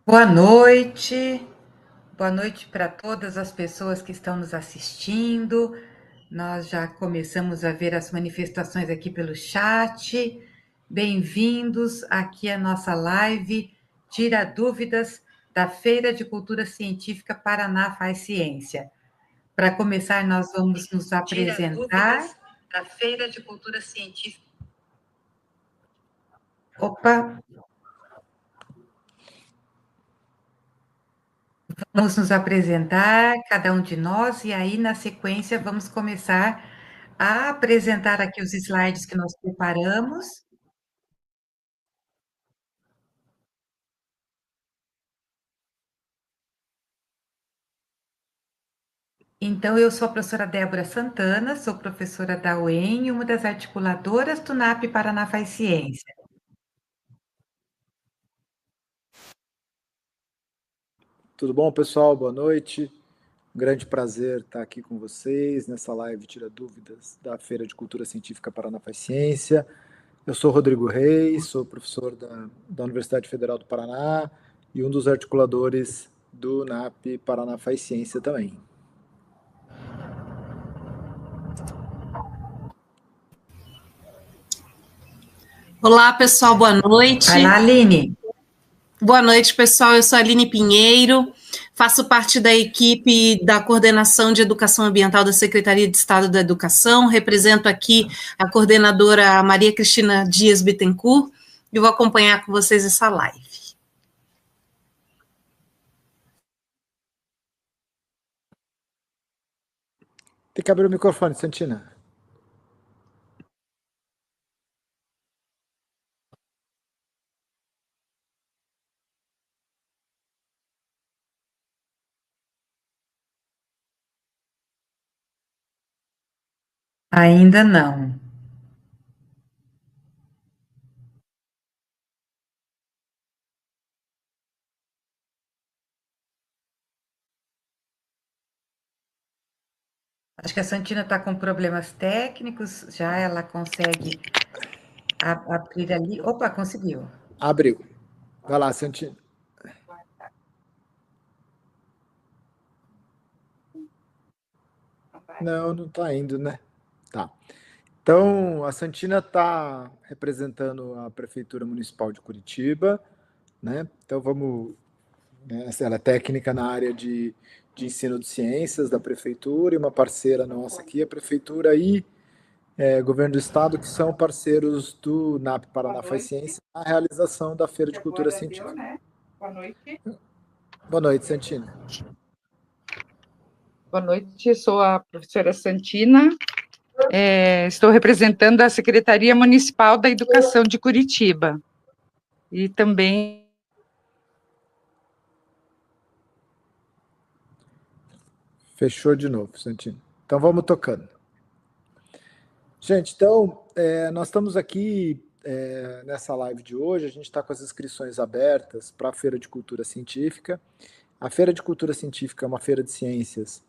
Boa noite para todas as pessoas que estão nos assistindo. Nós já começamos a ver as manifestações aqui pelo chat. Bem-vindos aqui à nossa live Tira Dúvidas da Feira de Cultura Científica Paraná Faz Ciência. Para começar, nós vamos nos apresentar. Tira Dúvidas da Feira de Cultura Científica. Opa! Vamos nos apresentar, cada um de nós, e aí, na sequência, vamos começar a apresentar aqui os slides que nós preparamos. Então, eu sou a professora Débora Santana, sou professora da UEM e uma das articuladoras do NAP Paraná Faz Ciência. Tudo bom, pessoal? Boa noite. Um grande prazer estar aqui com vocês nessa live Tira Dúvidas da Feira de Cultura Científica Paraná Faz Ciência. Eu sou Rodrigo Reis, sou professor da Universidade Federal do Paraná e um dos articuladores do NAP Paraná Faz Ciência também. Olá, pessoal, boa noite. Vai lá, Aline. Boa noite, pessoal. Eu sou a Aline Pinheiro, faço parte da equipe da Coordenação de Educação Ambiental da Secretaria de Estado da Educação, represento aqui a coordenadora Maria Cristina Dias Bittencourt e vou acompanhar com vocês essa live. Tem que abrir o microfone, Santina. Ainda não. Acho que a Santina está com problemas técnicos, já ela consegue abrir ali. Opa, conseguiu. Abriu. Vai lá, Santina. Não está indo, né? Tá. Então, a Santina está representando a Prefeitura Municipal de Curitiba, né? Então, vamos... Ela é técnica na área de ensino de ciências da Prefeitura e uma parceira nossa aqui, a Prefeitura e Governo do Estado, que são parceiros do NAP Paraná Faz Ciência, na realização da Feira de Cultura Científica. Boa noite. Boa noite, Santina. Boa noite, sou a professora Santina, estou representando a Secretaria Municipal da Educação de Curitiba. E também... Fechou de novo, Santina. Então, vamos tocando. Gente, então, nós estamos aqui nessa live de hoje, a gente está com as inscrições abertas para a Feira de Cultura Científica. A Feira de Cultura Científica é uma feira de ciências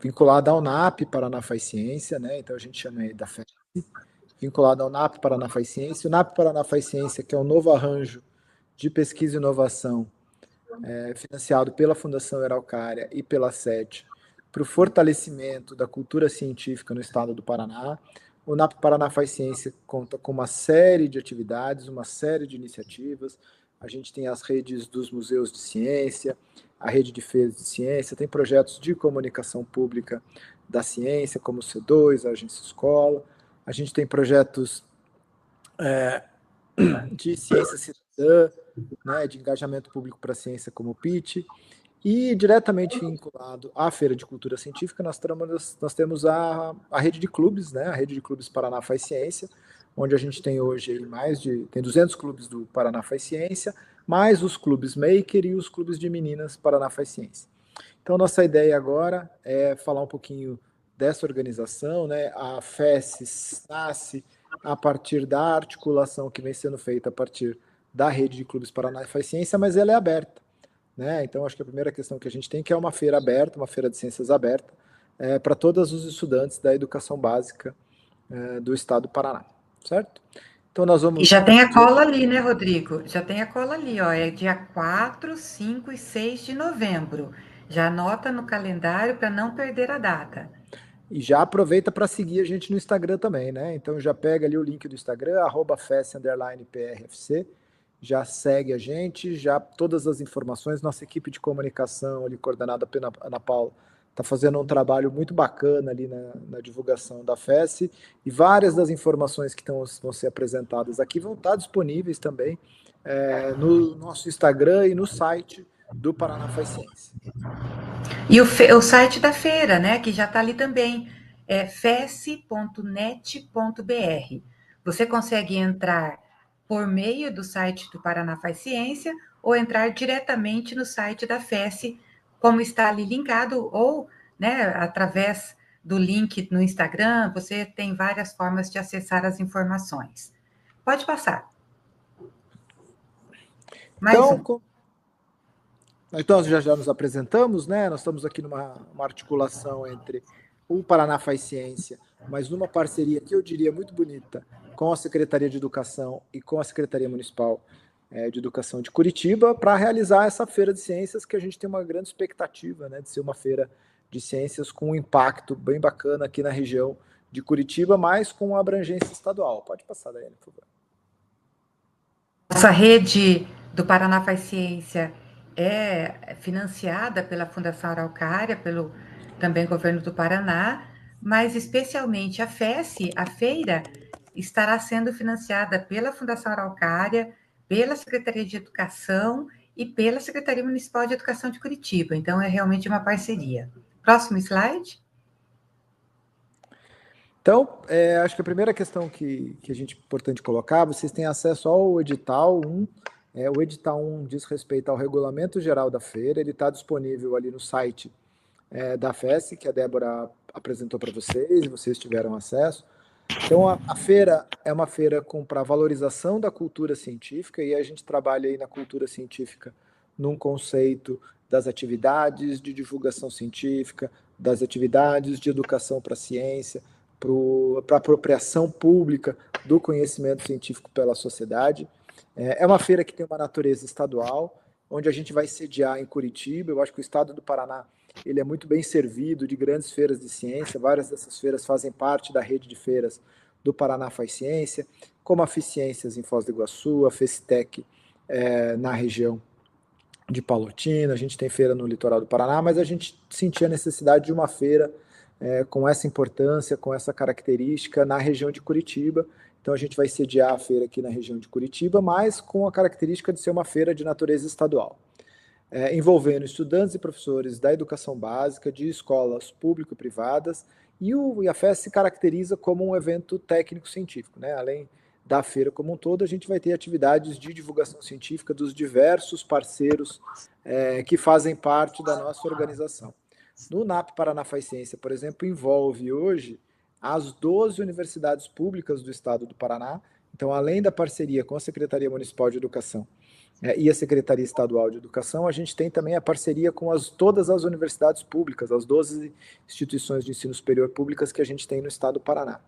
vinculada ao NAP Paraná Faz Ciência, né? Então a gente chama aí da FEC, vinculada ao NAP Paraná Faz Ciência. O NAP Paraná Faz Ciência, que é um novo arranjo de pesquisa e inovação financiado pela Fundação Araucária e pela SET, para o fortalecimento da cultura científica no estado do Paraná. O NAP Paraná Faz Ciência conta com uma série de atividades, uma série de iniciativas. A gente tem as redes dos museus de ciência, a rede de feiras de ciência, tem projetos de comunicação pública da ciência, como o C2, a Agência Escola. A gente tem projetos de ciência cidadã, né, de engajamento público para a ciência, como o PIT. E diretamente vinculado à Feira de Cultura Científica, nós temos a rede de clubes, né? A rede de clubes Paraná Faz Ciência, onde a gente tem hoje tem 200 clubes do Paraná Faz Ciência, mais os clubes Maker e os clubes de meninas Paraná Faz Ciência. Então, nossa ideia agora é falar um pouquinho dessa organização, né? A FES nasce a partir da articulação que vem sendo feita a partir da rede de clubes Paraná Faz Ciência, mas ela é aberta. Né? Então, acho que a primeira questão que a gente tem que é uma feira aberta, uma feira de ciências aberta, para todos os estudantes da educação básica do estado do Paraná, certo? Então nós vamos... E já tem a cola ali, né, Rodrigo? Já tem a cola ali, ó, é dia 4, 5 e 6 de novembro. Já anota no calendário para não perder a data. E já aproveita para seguir a gente no Instagram também, né? Então já pega ali o link do Instagram, @fest_prfc, já segue a gente, já todas as informações, nossa equipe de comunicação ali, coordenada pela Ana Paula, está fazendo um trabalho muito bacana ali na divulgação da FES, e várias das informações que vão ser apresentadas aqui vão estar disponíveis também no nosso Instagram e no site do Paraná Faz Ciência. E o site da feira, né, que já está ali também, é fes.net.br. Você consegue entrar por meio do site do Paraná Faz Ciência ou entrar diretamente no site da FES, como está ali linkado, ou, né, através do link no Instagram, você tem várias formas de acessar as informações. Pode passar. Mais Então, nós já nos apresentamos, né? Nós estamos aqui numa articulação entre o Paraná Faz Ciência, mas numa parceria que eu diria muito bonita com a Secretaria de Educação e com a Secretaria Municipal de Educação de Curitiba, para realizar essa feira de ciências que a gente tem uma grande expectativa, né, de ser uma feira de ciências com um impacto bem bacana aqui na região de Curitiba, mas com uma abrangência estadual. Pode passar, Daiane, por favor. Essa rede do Paraná Faz Ciência é financiada pela Fundação Araucária, pelo também governo do Paraná, mas especialmente a FES, a feira, estará sendo financiada pela Fundação Araucária, pela Secretaria de Educação e pela Secretaria Municipal de Educação de Curitiba. Então, é realmente uma parceria. Próximo slide. Então, acho que a primeira questão que a gente é importante colocar, vocês têm acesso ao edital 1. O edital 1 diz respeito ao regulamento geral da feira, ele está disponível ali no site da FES, que a Débora apresentou para vocês, e vocês tiveram acesso. Então, a feira é uma feira para valorização da cultura científica, e a gente trabalha aí na cultura científica num conceito das atividades de divulgação científica, das atividades de educação para a ciência, para a apropriação pública do conhecimento científico pela sociedade. É uma feira que tem uma natureza estadual, onde a gente vai sediar em Curitiba. Eu acho que o estado do Paraná ele é muito bem servido de grandes feiras de ciência. Várias dessas feiras fazem parte da rede de feiras do Paraná Faz Ciência, como a FICIências em Foz do Iguaçu, a FECITEC na região de Palotina, a gente tem feira no litoral do Paraná, mas a gente sentia a necessidade de uma feira com essa importância, com essa característica na região de Curitiba. Então a gente vai sediar a feira aqui na região de Curitiba, mas com a característica de ser uma feira de natureza estadual, envolvendo estudantes e professores da educação básica, de escolas público-privadas, e a FES se caracteriza como um evento técnico-científico, né? Além da feira como um todo, a gente vai ter atividades de divulgação científica dos diversos parceiros que fazem parte da nossa organização. No NAP Paraná Faz Ciência, por exemplo, envolve hoje as 12 universidades públicas do estado do Paraná. Então, além da parceria com a Secretaria Municipal de Educação e a Secretaria Estadual de Educação, a gente tem também a parceria com todas as universidades públicas, as 12 instituições de ensino superior públicas que a gente tem no estado do Paraná.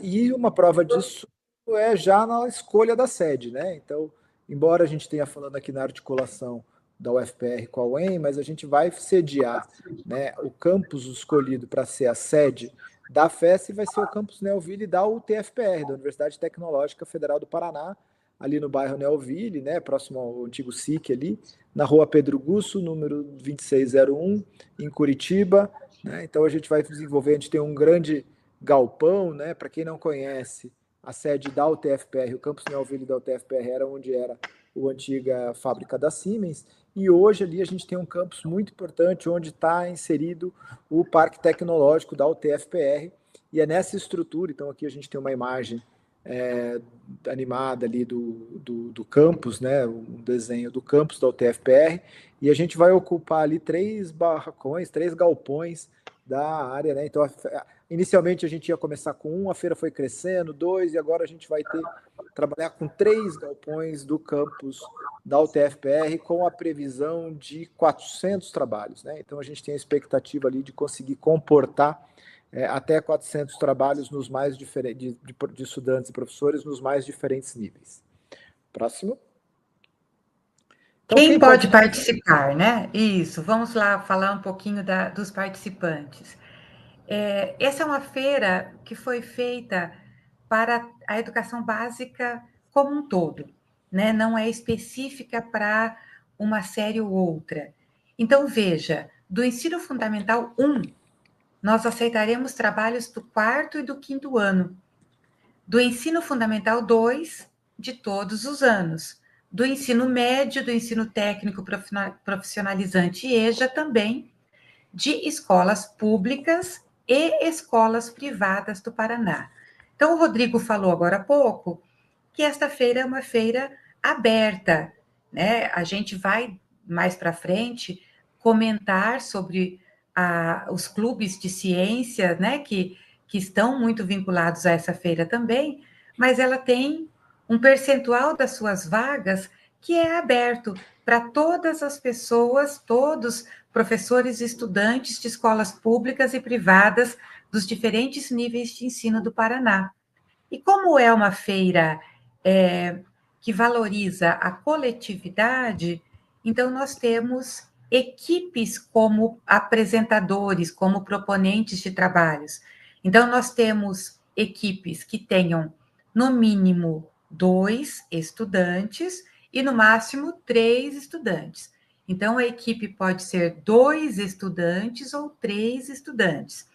E uma prova disso é já na escolha da sede, né? Então, embora a gente tenha falando aqui na articulação da UFPR com a UEM, mas a gente vai sediar, né, o campus escolhido para ser a sede da FES vai ser o campus Neoville da UTFPR, da Universidade Tecnológica Federal do Paraná, ali no bairro Neoville, né, próximo ao antigo SIC ali, na rua Pedro Gusso, número 2601, em Curitiba, né? Então a gente vai desenvolver, a gente tem um grande galpão, né, para quem não conhece, a sede da UTFPR, o campus Neoville da UTFPR era onde era a antiga fábrica da Siemens, e hoje ali a gente tem um campus muito importante onde está inserido o Parque Tecnológico da UTFPR, e é nessa estrutura. Então aqui a gente tem uma imagem animada ali do campus, né, um desenho do campus da UTFPR, e a gente vai ocupar ali 3 barracões, 3 galpões da área, né? Então inicialmente a gente ia começar com 1, a feira foi crescendo, 2, e agora a gente vai trabalhar com 3 galpões do campus da UTFPR, com a previsão de 400 trabalhos, né? Então a gente tem a expectativa ali de conseguir comportar até 400 trabalhos nos mais diferentes, de estudantes e professores nos mais diferentes níveis. Próximo. Então, quem pode participar, né? Isso, vamos lá falar um pouquinho dos participantes. Essa é uma feira que foi feita para a educação básica como um todo, né? Não é específica para uma série ou outra. Então, veja, do ensino fundamental 1, nós aceitaremos trabalhos do 4º e do 5º ano. Do ensino fundamental 2, de todos os anos. Do ensino médio, do ensino técnico profissionalizante e EJA também, de escolas públicas e escolas privadas do Paraná. Então, o Rodrigo falou agora há pouco que esta feira é uma feira aberta, né? A gente vai, mais para frente, comentar sobre os clubes de ciência, né? Que estão muito vinculados a essa feira também, mas ela tem um percentual das suas vagas que é aberto para todas as pessoas, todos professores e estudantes de escolas públicas e privadas dos diferentes níveis de ensino do Paraná. E como é uma feira que valoriza a coletividade, então nós temos equipes como apresentadores, como proponentes de trabalhos. Então, nós temos equipes que tenham, no mínimo, 2 estudantes e, no máximo, 3 estudantes. Então, a equipe pode ser 2 estudantes ou 3 estudantes.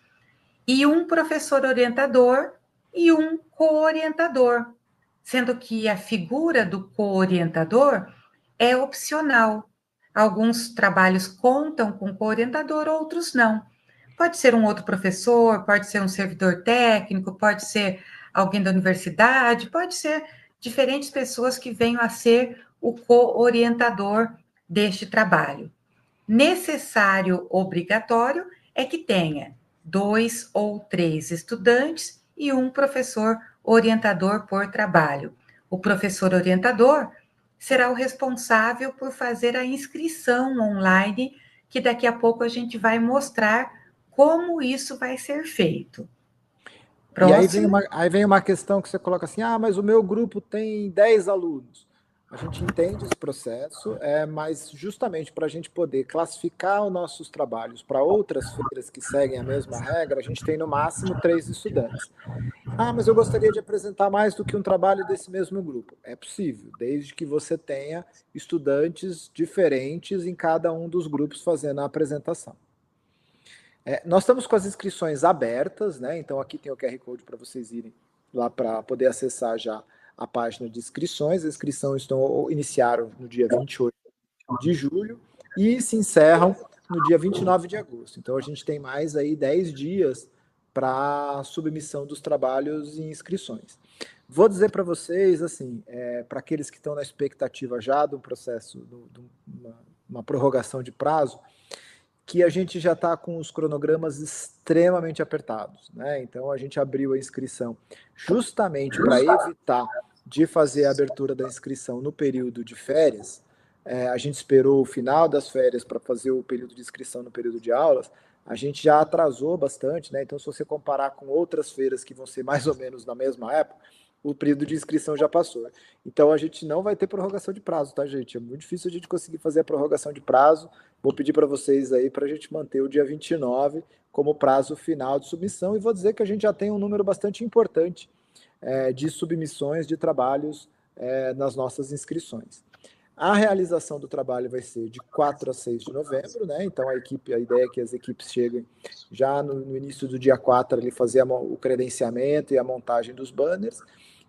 E um professor orientador e um co-orientador, sendo que a figura do co-orientador é opcional. Alguns trabalhos contam com co-orientador, outros não. Pode ser um outro professor, pode ser um servidor técnico, pode ser alguém da universidade, pode ser diferentes pessoas que venham a ser o co-orientador deste trabalho. Necessário, obrigatório, é que tenha 2 ou 3 estudantes e um professor orientador por trabalho. O professor orientador será o responsável por fazer a inscrição online, que daqui a pouco a gente vai mostrar como isso vai ser feito. Próximo. E aí vem uma questão que você coloca assim, mas o meu grupo tem 10 alunos. A gente entende esse processo, mas justamente para a gente poder classificar os nossos trabalhos para outras feiras que seguem a mesma regra, a gente tem no máximo 3 estudantes. Mas eu gostaria de apresentar mais do que um trabalho desse mesmo grupo. É possível, desde que você tenha estudantes diferentes em cada um dos grupos fazendo a apresentação. Nós estamos com as inscrições abertas, né? Então aqui tem o QR Code para vocês irem lá para poder acessar já a página de inscrições. As inscrições iniciaram no dia 28 de julho e se encerram no dia 29 de agosto. Então a gente tem mais aí 10 dias para submissão dos trabalhos e inscrições. Vou dizer para vocês, assim, para aqueles que estão na expectativa já do processo, uma prorrogação de prazo, que a gente já está com os cronogramas extremamente apertados, né? Então a gente abriu a inscrição justamente para evitar de fazer a abertura da inscrição no período de férias. A gente esperou o final das férias para fazer o período de inscrição no período de aulas. A gente já atrasou bastante, né? Então, se você comparar com outras feiras que vão ser mais ou menos na mesma época, o período de inscrição já passou. Então, a gente não vai ter prorrogação de prazo, tá, gente? É muito difícil a gente conseguir fazer a prorrogação de prazo. Vou pedir para vocês aí para a gente manter o dia 29 como prazo final de submissão e vou dizer que a gente já tem um número bastante importante de submissões de trabalhos nas nossas inscrições. A realização do trabalho vai ser de 4 a 6 de novembro, né? Então a ideia é que as equipes cheguem já no início do dia 4 ali fazer o credenciamento e a montagem dos banners,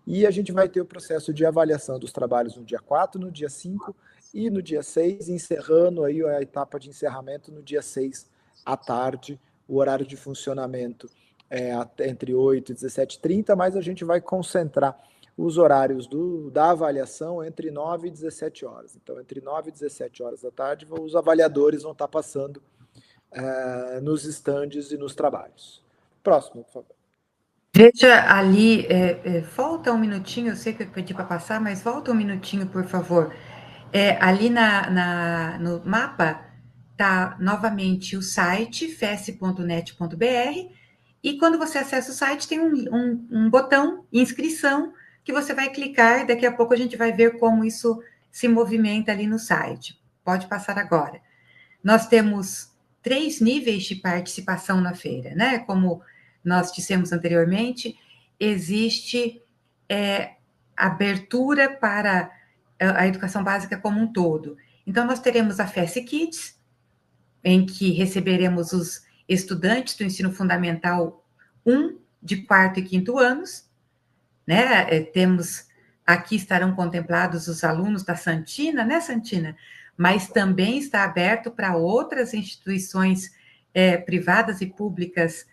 e a gente vai ter o processo de avaliação dos trabalhos no dia 4, no dia 5 e no dia 6, encerrando aí a etapa de encerramento no dia 6 à tarde. O horário de funcionamento entre 8 e 17h30, mas a gente vai concentrar os horários da avaliação entre 9 e 17 horas. Então, entre 9 e 17 horas da tarde, os avaliadores vão estar passando nos estandes e nos trabalhos. Próximo, por favor. Veja ali, falta um minutinho, eu sei que eu pedi para passar, mas volta um minutinho, por favor. Ali no mapa está novamente o site fes.net.br E quando você acessa o site, tem um botão, inscrição, que você vai clicar, e daqui a pouco a gente vai ver como isso se movimenta ali no site. Pode passar agora. Nós temos 3 níveis de participação na feira, né? Como nós dissemos anteriormente, existe abertura para a educação básica como um todo. Então, nós teremos a FES Kids, em que receberemos os estudantes do ensino fundamental 1, de 4º e 5º anos, né? Aqui estarão contemplados os alunos da Santina, né, Santina? Mas também está aberto para outras instituições privadas e públicas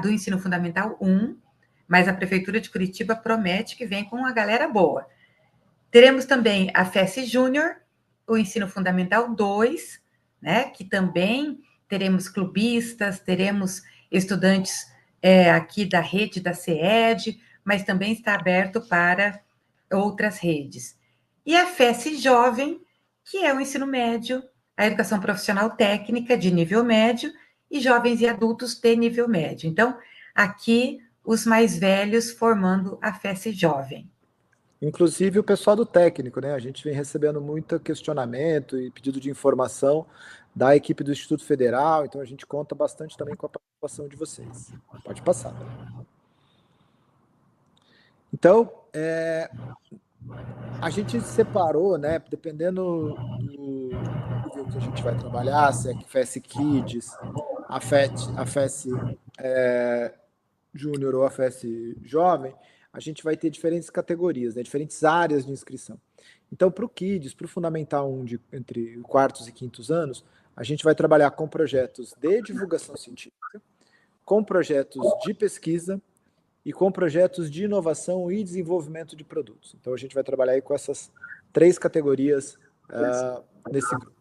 do ensino fundamental 1, mas a Prefeitura de Curitiba promete que vem com uma galera boa. Teremos também a FES Júnior, o ensino fundamental 2, né, que também teremos clubistas, teremos estudantes aqui da rede da CED, mas também está aberto para outras redes. E a FES Jovem, que é o ensino médio, a educação profissional técnica de nível médio e jovens e adultos de nível médio. Então, aqui, os mais velhos formando a FES Jovem. Inclusive o pessoal do técnico, né? A gente vem recebendo muito questionamento e pedido de informação da equipe do Instituto Federal, então a gente conta bastante também com a participação de vocês. Pode passar. Então, a gente separou, né? Dependendo do nível que a gente vai trabalhar, se é FES Kids, a FES Júnior ou a FES Jovem, a gente vai ter diferentes categorias, né, diferentes áreas de inscrição. Então, para o Kids, para o Fundamental 1, entre 4º e 5º anos, a gente vai trabalhar com projetos de divulgação científica, com projetos de pesquisa e com projetos de inovação e desenvolvimento de produtos. Então, a gente vai trabalhar aí com essas 3 categorias nesse grupo.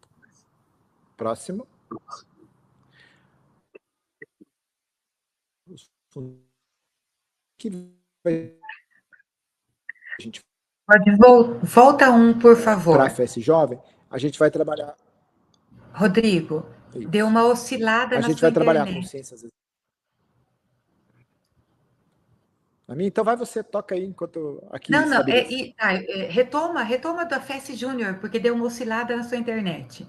Próximo. Que vai... A gente Volta por favor. Para a FES Jovem, a gente vai trabalhar... Rodrigo, isso. Deu uma oscilada na sua internet. A gente vai trabalhar com ciências... A minha, então você toca aí enquanto aqui... Não, retoma da FES Júnior, porque deu uma oscilada na sua internet.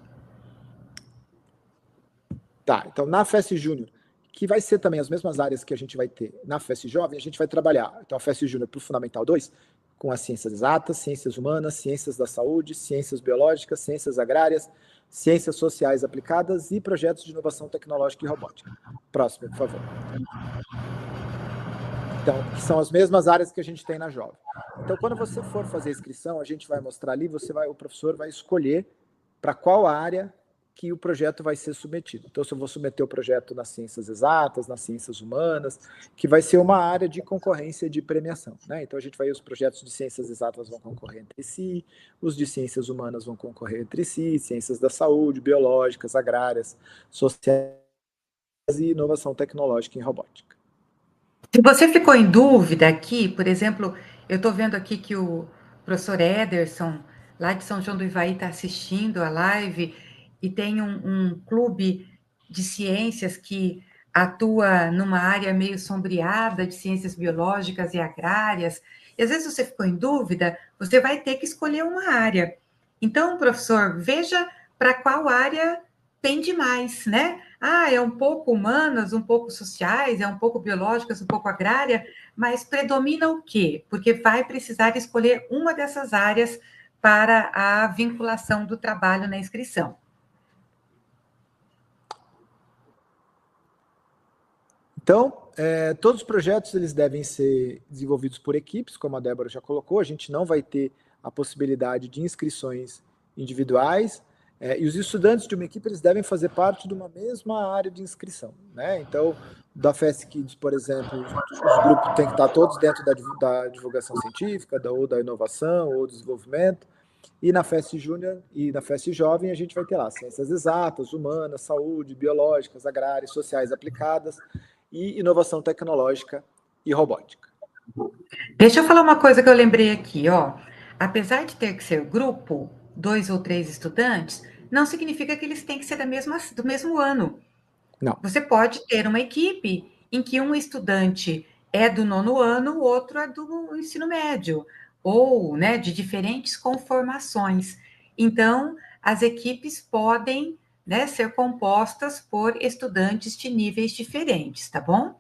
Tá, então na FES Júnior, que vai ser também as mesmas áreas que a gente vai ter na FES Jovem, a gente vai trabalhar, então a FES Júnior para o Fundamental 2, com as ciências exatas, ciências humanas, ciências da saúde, ciências biológicas, ciências agrárias, ciências sociais aplicadas e projetos de inovação tecnológica e robótica. Próximo, por favor. Então, que são as mesmas áreas que a gente tem na Jovem. Então, quando você for fazer a inscrição, a gente vai mostrar ali, o professor vai escolher para qual área que o projeto vai ser submetido. Então, se eu vou submeter o projeto nas ciências exatas, nas ciências humanas, que vai ser uma área de concorrência de premiação, né? Então, os projetos de ciências exatas vão concorrer entre si, os de ciências humanas vão concorrer entre si, ciências da saúde, biológicas, agrárias, sociais e inovação tecnológica em robótica. Se você ficou em dúvida aqui, por exemplo, eu estou vendo aqui que o professor Ederson, lá de São João do Ivaí, está assistindo a live, e tem um clube de ciências que atua numa área meio sombreada de ciências biológicas e agrárias, e às vezes você ficou em dúvida, você vai ter que escolher uma área. Então, professor, veja para qual área pende mais, né? É um pouco humanas, um pouco sociais, é um pouco biológicas, um pouco agrária, mas predomina o quê? Porque vai precisar escolher uma dessas áreas para a vinculação do trabalho na inscrição. Então, todos os projetos eles devem ser desenvolvidos por equipes, como a Débora já colocou, a gente não vai ter a possibilidade de inscrições individuais, e os estudantes de uma equipe eles devem fazer parte de uma mesma área de inscrição, né? Então, da FES Kids, por exemplo, os grupos têm que estar todos dentro da divulgação científica, ou da inovação, ou do desenvolvimento, e na FES Júnior e na FES Jovem a gente vai ter lá ciências exatas, humanas, saúde, biológicas, agrárias, sociais aplicadas, e inovação tecnológica e robótica. Deixa eu falar uma coisa que eu lembrei aqui, ó. Apesar de ter que ser grupo, 2 ou 3 estudantes, não significa que eles têm que ser do mesmo ano. Não. Você pode ter uma equipe em que um estudante é do 9º ano, o outro é do ensino médio, ou, né, de diferentes conformações. Então, as equipes podem, né, ser compostas por estudantes de níveis diferentes, tá bom?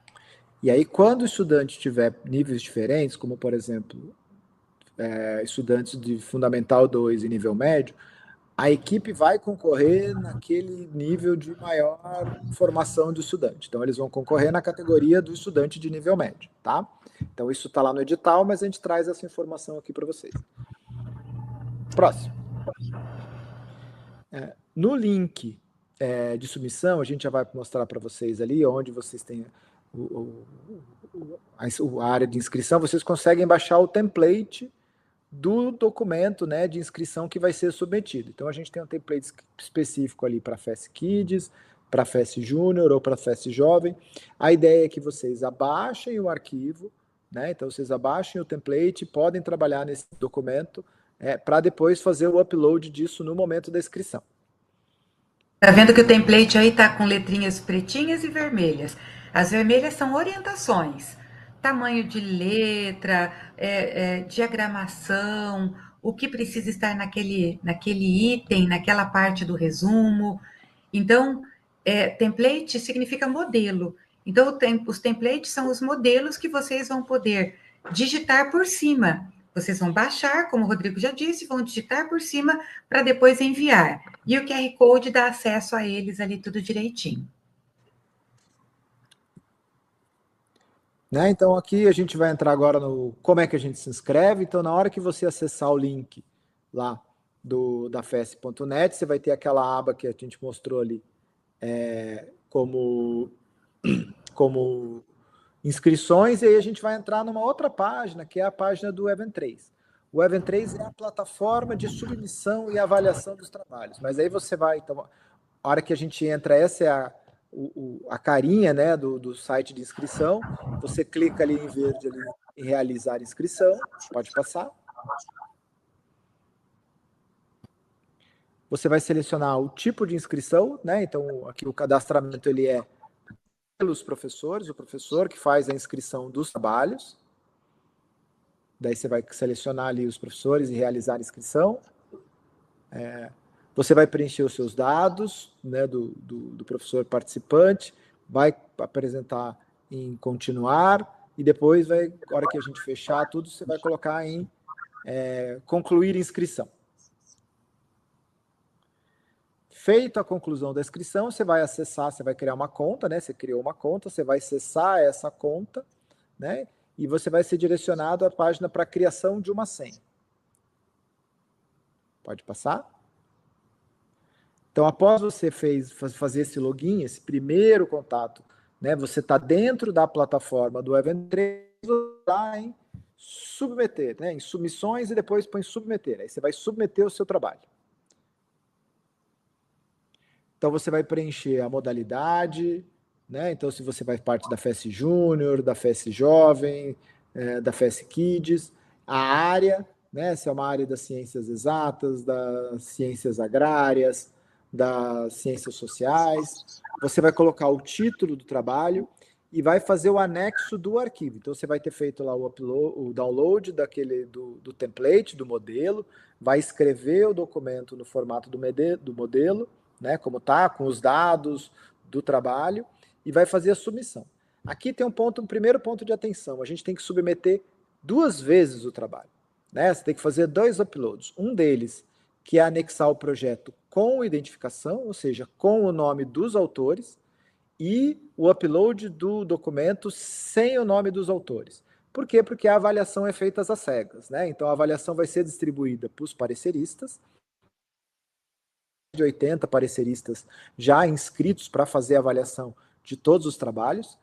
E aí, quando o estudante tiver níveis diferentes, como, por exemplo, estudantes de Fundamental 2 e nível médio, a equipe vai concorrer naquele nível de maior formação do estudante. Então, eles vão concorrer na categoria do estudante de nível médio, tá? Então, isso está lá no edital, mas a gente traz essa informação aqui para vocês. Próximo. No link de submissão, a gente já vai mostrar para vocês ali, onde vocês têm a área de inscrição, vocês conseguem baixar o template do documento, né, de inscrição que vai ser submetido. Então, a gente tem um template específico ali para a FES Kids, para a FES Júnior ou para a FES Jovem. A ideia é que vocês abaixem o arquivo, né, então vocês abaixem o template, podem trabalhar nesse documento para depois fazer o upload disso no momento da inscrição. Tá vendo que o template aí tá com letrinhas pretinhas e vermelhas. As vermelhas são orientações, tamanho de letra, diagramação, o que precisa estar naquele item, naquela parte do resumo. Então, template significa modelo. Então, os templates são os modelos que vocês vão poder digitar por cima. Vocês vão baixar, como o Rodrigo já disse, vão digitar por cima para depois enviar. E o QR Code dá acesso a eles ali tudo direitinho. Né? Então, aqui a gente vai entrar agora no como é que a gente se inscreve. Então, na hora que você acessar o link lá da FES.net, você vai ter aquela aba que a gente mostrou ali como inscrições, e aí a gente vai entrar numa outra página, que é a página do Event3. O Event3 é a plataforma de submissão e avaliação dos trabalhos. Mas aí você vai, então, a hora que a gente entra, essa é a carinha, né, do site de inscrição. Você clica ali em verde ali, em realizar inscrição, pode passar. Você vai selecionar o tipo de inscrição, né? Então, aqui o cadastramento ele é pelos professores, o professor que faz a inscrição dos trabalhos. Daí você vai selecionar ali os professores e realizar a inscrição. Você vai preencher os seus dados, né, do professor participante, vai apresentar em continuar, e depois, na hora que a gente fechar tudo, você vai colocar em concluir inscrição. Feita a conclusão da inscrição, você vai acessar, você vai criar uma conta, né? Você criou uma conta, você vai acessar essa conta, né? E você vai ser direcionado à página para a criação de uma senha. Pode passar? Então, após você fazer esse login, esse primeiro contato, né? Você está dentro da plataforma do Event3, lá em submeter, né? Em submissões, e depois põe submeter. Aí você vai submeter o seu trabalho. Então, você vai preencher a modalidade, né? Então, se você vai parte da FES Júnior, da FES Jovem, da FES Kids, a área, né? Se é uma área das ciências exatas, das ciências agrárias, das ciências sociais. Você vai colocar o título do trabalho e vai fazer o anexo do arquivo. Então, você vai ter feito lá o download do template, do modelo, vai escrever o documento no formato do modelo, né, como está, com os dados do trabalho, e vai fazer a submissão. Aqui tem um primeiro ponto de atenção, a gente tem que submeter 2 vezes o trabalho. Né? Você tem que fazer 2 uploads. Um deles, que é anexar o projeto com identificação, ou seja, com o nome dos autores, e o upload do documento sem o nome dos autores. Por quê? Porque a avaliação é feita às cegas. Né? Então, a avaliação vai ser distribuída para os pareceristas, de 80 pareceristas já inscritos para fazer a avaliação de todos os trabalhos,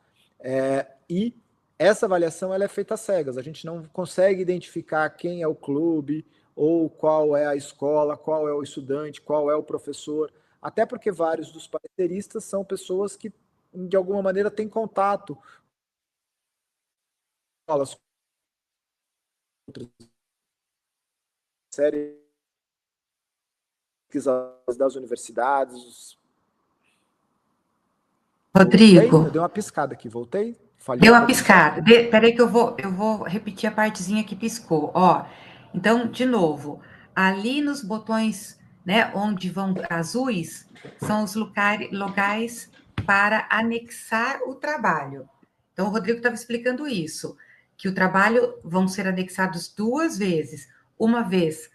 e essa avaliação ela é feita às cegas, a gente não consegue identificar quem é o clube, ou qual é a escola, qual é o estudante, qual é o professor, até porque vários dos pareceristas são pessoas que, de alguma maneira, têm contato com as outras séries das universidades. Rodrigo. Eu dei uma piscada aqui, voltei? Deu uma piscada. Peraí que eu vou repetir a partezinha que piscou. Ó, então, de novo, ali nos botões, né, onde vão azuis, são os locais para anexar o trabalho. Então, o Rodrigo estava explicando isso, que o trabalho vão ser anexados 2 vezes. Uma vez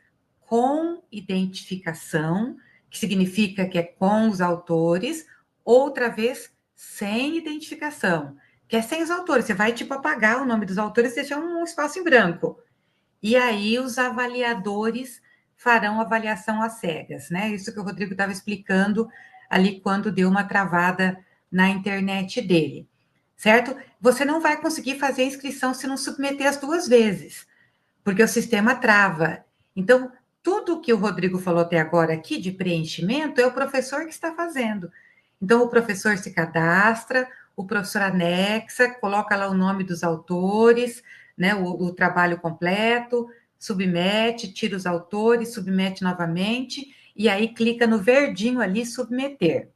com identificação, que significa que é com os autores, outra vez sem identificação, que é sem os autores. Você vai, tipo, apagar o nome dos autores e deixar um espaço em branco. E aí os avaliadores farão avaliação às cegas, né? Isso que o Rodrigo estava explicando ali quando deu uma travada na internet dele, certo? Você não vai conseguir fazer a inscrição se não submeter as 2 vezes, porque o sistema trava. Então, tudo que o Rodrigo falou até agora aqui de preenchimento é o professor que está fazendo. Então, o professor se cadastra, o professor anexa, coloca lá o nome dos autores, né, o trabalho completo, submete, tira os autores, submete novamente, e aí clica no verdinho ali, submeter.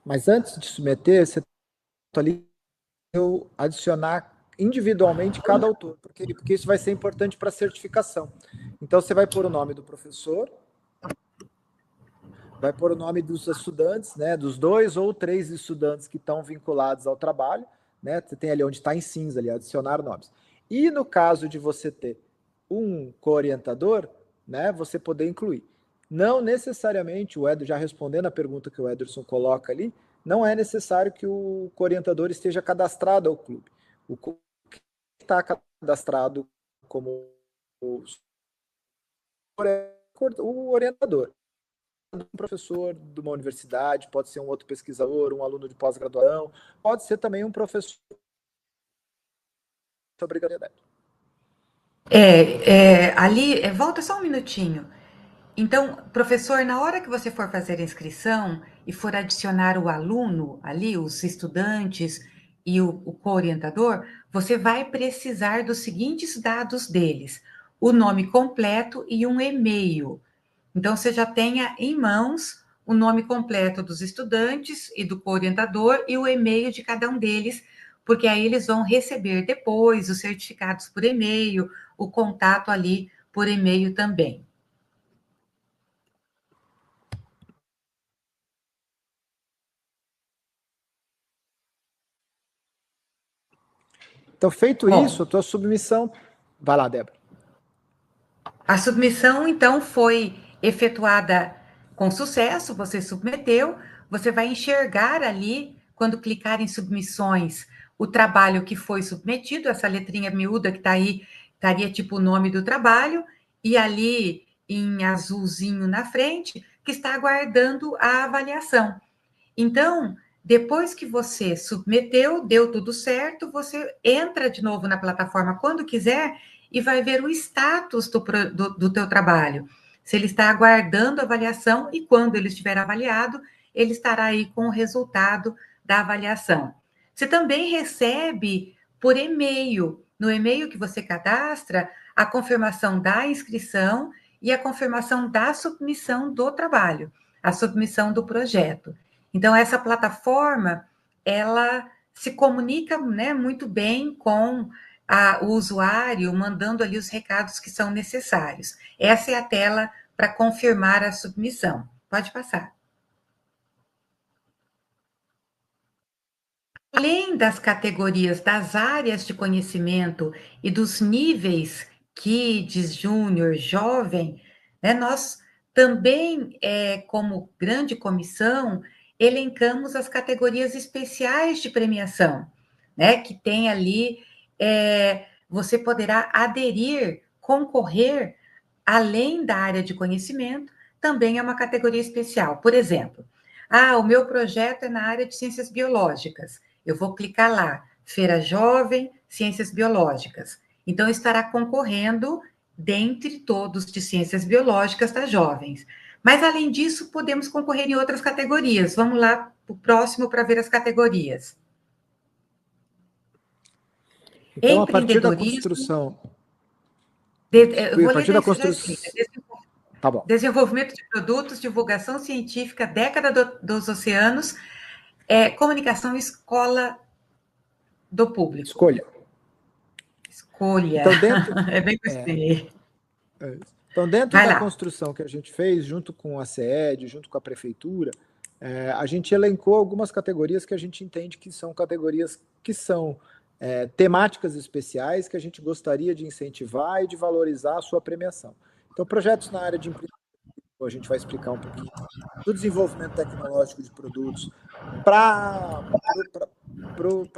Mas antes de submeter, você ali eu adicionar individualmente cada autor, porque isso vai ser importante para a certificação. Então, você vai pôr o nome do professor, vai pôr o nome dos estudantes, né, dos 2 ou 3 estudantes que estão vinculados ao trabalho, né, você tem ali onde está em cinza, ali, adicionar nomes. E no caso de você ter um co-orientador, né, você poder incluir. Não necessariamente, o Eder, já respondendo a pergunta que o Ederson coloca ali, não é necessário que o co-orientador esteja cadastrado ao clube. O que está cadastrado como o orientador. Um professor de uma universidade, pode ser um outro pesquisador, um aluno de pós-graduação, pode ser também um professor de obrigatoriedade. Ali, volta só um minutinho. Então, professor, na hora que você for fazer a inscrição e for adicionar o aluno ali, os estudantes e o co-orientador, você vai precisar dos seguintes dados deles: o nome completo e um e-mail. Então, você já tenha em mãos o nome completo dos estudantes e do co-orientador e o e-mail de cada um deles, porque aí eles vão receber depois os certificados por e-mail, o contato ali por e-mail também. Então, feito isso, a tua submissão... Vai lá, Débora. A submissão, então, foi efetuada com sucesso, você submeteu, você vai enxergar ali, quando clicar em submissões, o trabalho que foi submetido, essa letrinha miúda que está aí, estaria tipo o nome do trabalho, e ali em azulzinho na frente, que está aguardando a avaliação. Então, depois que você submeteu, deu tudo certo, você entra de novo na plataforma quando quiser e vai ver o status do teu trabalho. Se ele está aguardando a avaliação e quando ele estiver avaliado, ele estará aí com o resultado da avaliação. Você também recebe por e-mail, no e-mail que você cadastra, a confirmação da inscrição e a confirmação da submissão do trabalho, a submissão do projeto. Então, essa plataforma, ela se comunica, né, muito bem com o usuário, mandando ali os recados que são necessários. Essa é a tela para confirmar a submissão. Pode passar. Além das categorias das áreas de conhecimento e dos níveis Kids, Júnior, Jovem, né, nós também, como grande comissão, elencamos as categorias especiais de premiação, né, que tem ali, você poderá aderir, concorrer, além da área de conhecimento, também é uma categoria especial. Por exemplo, o meu projeto é na área de ciências biológicas. Eu vou clicar lá, Feira Jovem, Ciências Biológicas. Então, estará concorrendo dentre todos de Ciências Biológicas das jovens. Mas, além disso, podemos concorrer em outras categorias. Vamos lá para o próximo para ver as categorias. Então, a partir da construção... Eu vou ler da construção. Tá bom. Desenvolvimento de produtos, divulgação científica, década dos oceanos, Comunicação escola do público. Escolha. Então, dentro... É bem gostei. Então, dentro da construção que a gente fez, junto com a CED, junto com a prefeitura, a gente elencou algumas categorias que a gente entende que são categorias que são temáticas especiais que a gente gostaria de incentivar e de valorizar a sua premiação. Então, projetos na área de empreendedorismo, a gente vai explicar um pouquinho do desenvolvimento tecnológico de produtos para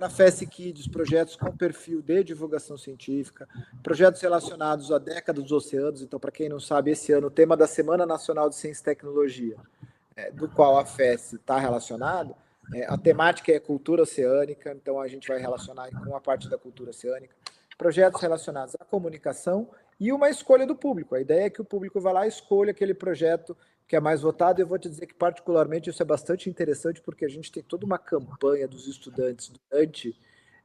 FES Kids, projetos com perfil de divulgação científica, projetos relacionados à década dos oceanos. Então, para quem não sabe, esse ano o tema da Semana Nacional de Ciência e Tecnologia, do qual a FES está relacionado, a temática é cultura oceânica, então a gente vai relacionar com a parte da cultura oceânica, projetos relacionados à comunicação e uma escolha do público. A ideia é que o público vá lá e escolha aquele projeto que é mais votado. Eu vou te dizer que, particularmente, isso é bastante interessante, porque a gente tem toda uma campanha dos estudantes durante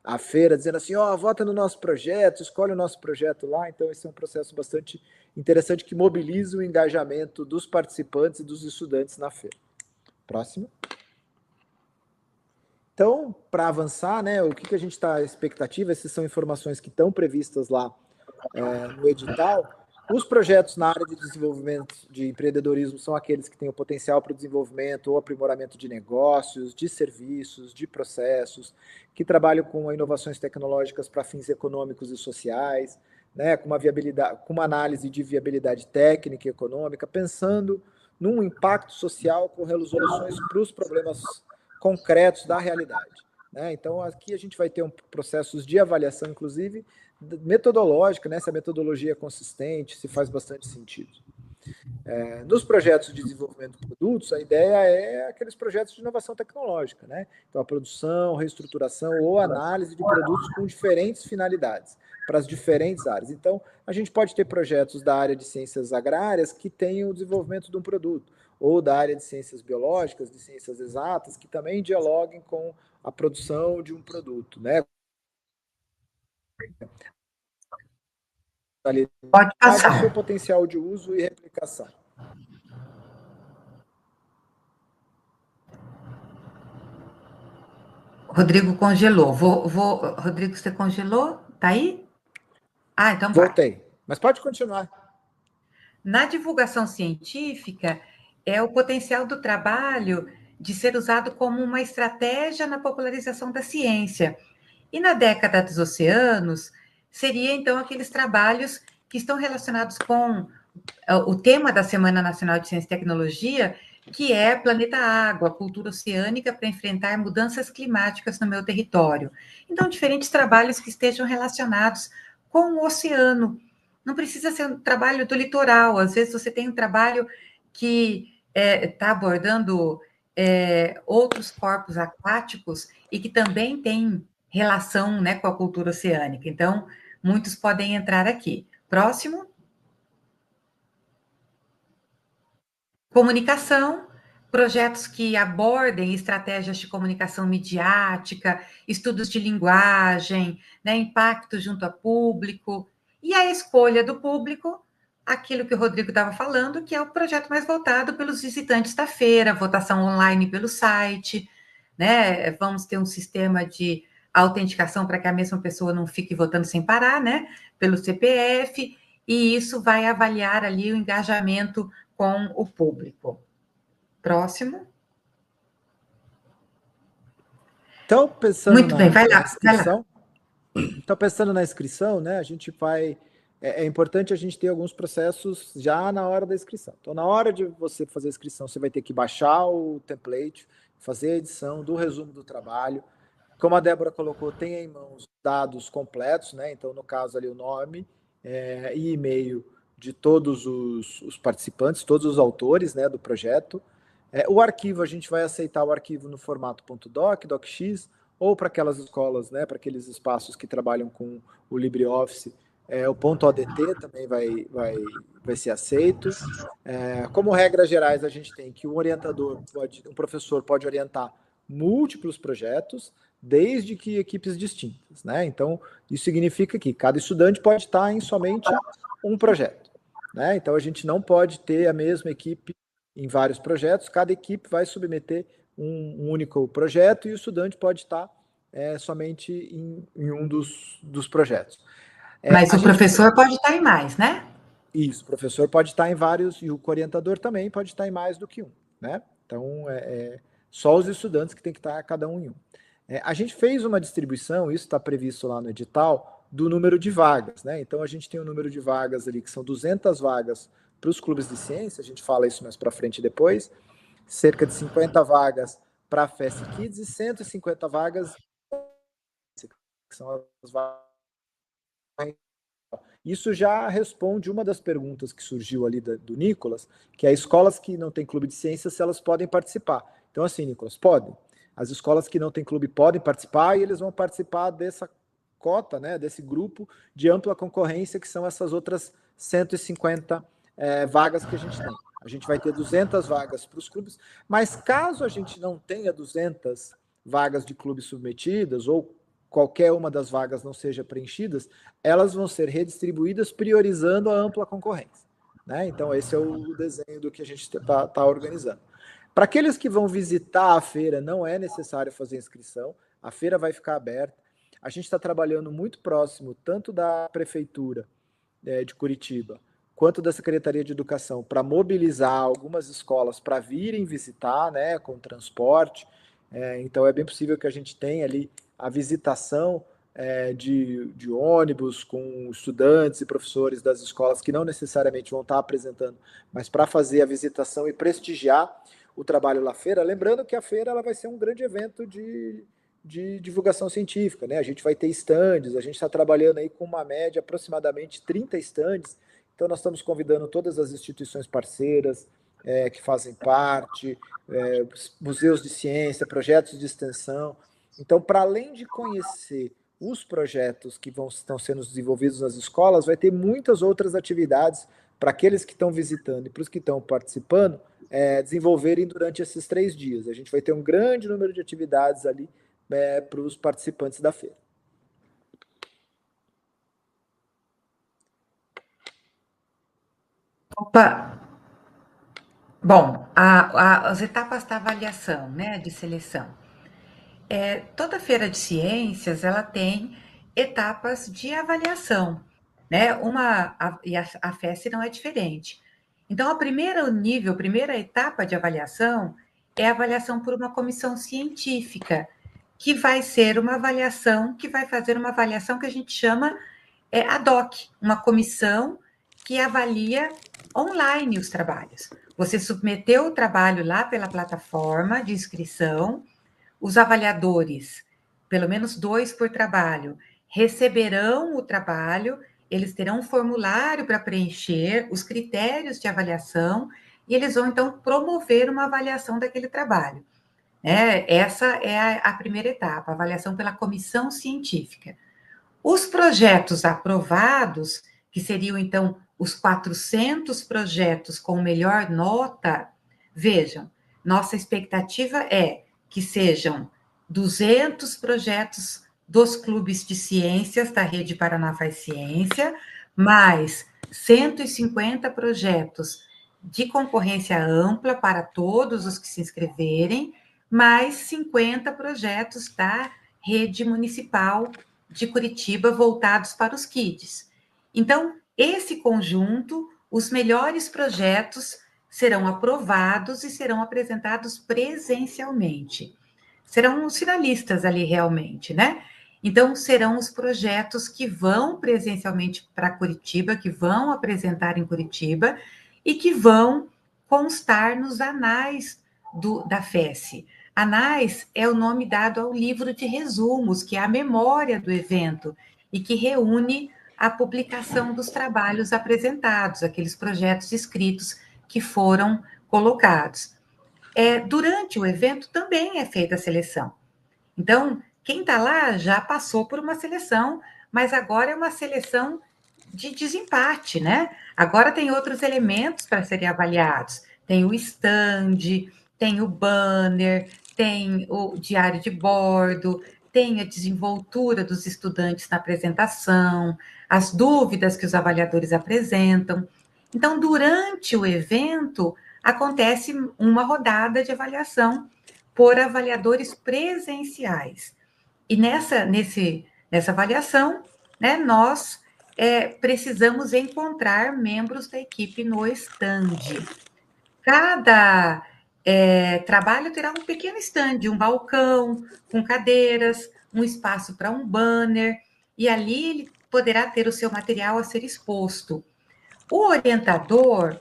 a feira, dizendo assim, vota no nosso projeto, escolhe o nosso projeto lá. Então, esse é um processo bastante interessante que mobiliza o engajamento dos participantes e dos estudantes na feira. Próximo. Então, para avançar, né, o que a gente está expectativa, essas são informações que estão previstas lá no edital. Os projetos na área de desenvolvimento de empreendedorismo são aqueles que têm o potencial para o desenvolvimento ou aprimoramento de negócios, de serviços, de processos, que trabalham com inovações tecnológicas para fins econômicos e sociais, né, com uma análise de viabilidade técnica e econômica, pensando num impacto social com resoluções para os problemas concretos da realidade, né? Então, aqui a gente vai ter processos de avaliação, inclusive, metodológica, né? Se a metodologia é consistente, se faz bastante sentido. Nos projetos de desenvolvimento de produtos, a ideia é aqueles projetos de inovação tecnológica, né? Então, a produção, reestruturação ou análise de produtos com diferentes finalidades, para as diferentes áreas. Então, a gente pode ter projetos da área de ciências agrárias que tenham o desenvolvimento de um produto, ou da área de ciências biológicas, de ciências exatas, que também dialoguem com a produção de um produto, né? Pode passar. O seu potencial de uso e replicação. Rodrigo congelou. Rodrigo, você congelou? Tá aí? Então vai. Voltei. Mas pode continuar. Na divulgação científica, é o potencial do trabalho de ser usado como uma estratégia na popularização da ciência. E na década dos oceanos, seria, então, aqueles trabalhos que estão relacionados com o tema da Semana Nacional de Ciência e Tecnologia, que é Planeta Água, cultura oceânica para enfrentar mudanças climáticas no meu território. Então, diferentes trabalhos que estejam relacionados com o oceano. Não precisa ser um trabalho do litoral, às vezes você tem um trabalho que está abordando outros corpos aquáticos e que também tem relação, né, com a cultura oceânica. Então, muitos podem entrar aqui. Próximo. Comunicação, projetos que abordem estratégias de comunicação midiática, estudos de linguagem, né, impacto junto a público, e a escolha do público, aquilo que o Rodrigo estava falando, que é o projeto mais voltado pelos visitantes da feira, votação online pelo site, né? Vamos ter um sistema de autenticação para que a mesma pessoa não fique votando sem parar, né? Pelo CPF, e isso vai avaliar ali o engajamento com o público. Próximo. Então, pensando Muito bem, vai lá, inscrição, então, pensando na inscrição, né, a gente vai... É importante a gente ter alguns processos já na hora da inscrição. Então, na hora de você fazer a inscrição, você vai ter que baixar o template, fazer a edição do resumo do trabalho. Como a Débora colocou, tem em mãos dados completos, né? Então, no caso ali, o nome e e-mail de todos os participantes, todos os autores, né, do projeto. O arquivo, a gente vai aceitar o arquivo no formato .doc, docx, ou para aquelas escolas, né, para aqueles espaços que trabalham com o LibreOffice, o .odt também vai ser aceito. Como regras gerais, a gente tem que um professor pode orientar múltiplos projetos, desde que equipes distintas, né? Então, isso significa que cada estudante pode estar em somente um projeto, né? Então, a gente não pode ter a mesma equipe em vários projetos, cada equipe vai submeter um único projeto, e o estudante pode estar somente em um dos projetos. Mas o professor pode estar em mais, né? Isso, o professor pode estar em vários, e o orientador também pode estar em mais do que um, né? Então, só os estudantes que tem que estar cada um em um. A gente fez uma distribuição, isso está previsto lá no edital, do número de vagas, né? Então, a gente tem um número de vagas ali, que são 200 vagas para os clubes de ciência, a gente fala isso mais para frente depois, cerca de 50 vagas para a FES Kids e 150 vagas, que são as vagas. Isso já responde uma das perguntas que surgiu ali do Nicolas, que é escolas que não têm clube de ciências, se elas podem participar. Então, assim, Nicolas, podem. As escolas que não têm clube podem participar, e eles vão participar dessa cota, né, desse grupo de ampla concorrência, que são essas outras 150 vagas que a gente tem. A gente vai ter 200 vagas para os clubes, mas caso a gente não tenha 200 vagas de clubes submetidas, ou qualquer uma das vagas não seja preenchidas, elas vão ser redistribuídas priorizando a ampla concorrência, né? Então, esse é o desenho do que a gente está organizando. Para aqueles que vão visitar a feira, não é necessário fazer inscrição, a feira vai ficar aberta. A gente está trabalhando muito próximo, tanto da Prefeitura de Curitiba, quanto da Secretaria de Educação, para mobilizar algumas escolas para virem visitar, né, com transporte. Então, é bem possível que a gente tenha ali a visitação de ônibus com estudantes e professores das escolas que não necessariamente vão estar apresentando, mas para fazer a visitação e prestigiar o trabalho da feira. Lembrando que a feira ela vai ser um grande evento de divulgação científica, né? A gente vai ter estandes, a gente está trabalhando aí com uma média aproximadamente 30 estandes, então nós estamos convidando todas as instituições parceiras que fazem parte, museus de ciência, projetos de extensão. Então, para além de conhecer os projetos que estão sendo desenvolvidos nas escolas, vai ter muitas outras atividades para aqueles que estão visitando e para os que estão participando desenvolverem durante esses 3 dias. A gente vai ter um grande número de atividades ali para os participantes da feira. Opa! Bom, as etapas da avaliação, né, de seleção. Toda feira de ciências, ela tem etapas de avaliação, né? E a FES não é diferente. Então, a primeira etapa de avaliação é a avaliação por uma comissão científica, que vai ser uma avaliação, que vai fazer uma avaliação que a gente chama ad hoc, uma comissão que avalia online os trabalhos. Você submeteu o trabalho lá pela plataforma de inscrição, os avaliadores, pelo menos 2 por trabalho, receberão o trabalho, eles terão um formulário para preencher, os critérios de avaliação, e eles vão, então, promover uma avaliação daquele trabalho. Essa é a primeira etapa, a avaliação pela comissão científica. Os projetos aprovados, que seriam, então, os 400 projetos com melhor nota, vejam, nossa expectativa é que sejam 200 projetos dos clubes de ciências da Rede Paraná Faz Ciência, mais 150 projetos de concorrência ampla para todos os que se inscreverem, mais 50 projetos da Rede Municipal de Curitiba voltados para os kids. Então, esse conjunto, os melhores projetos serão aprovados e serão apresentados presencialmente. Serão os finalistas ali realmente, né? Então, serão os projetos que vão presencialmente para Curitiba, que vão apresentar em Curitiba e que vão constar nos anais da FES. Anais é o nome dado ao livro de resumos, que é a memória do evento e que reúne a publicação dos trabalhos apresentados, aqueles projetos escritos que foram colocados. Durante o evento também é feita a seleção. Então, quem está lá já passou por uma seleção, mas agora é uma seleção de desempate, né? Agora tem outros elementos para serem avaliados. Tem o stand, tem o banner, tem o diário de bordo, tem a desenvoltura dos estudantes na apresentação, as dúvidas que os avaliadores apresentam. Então, durante o evento, acontece uma rodada de avaliação por avaliadores presenciais. E nessa avaliação, né, nós precisamos encontrar membros da equipe no stand. Cada trabalho terá um pequeno stand, um balcão com cadeiras, um espaço para um banner, e ali ele poderá ter o seu material a ser exposto. O orientador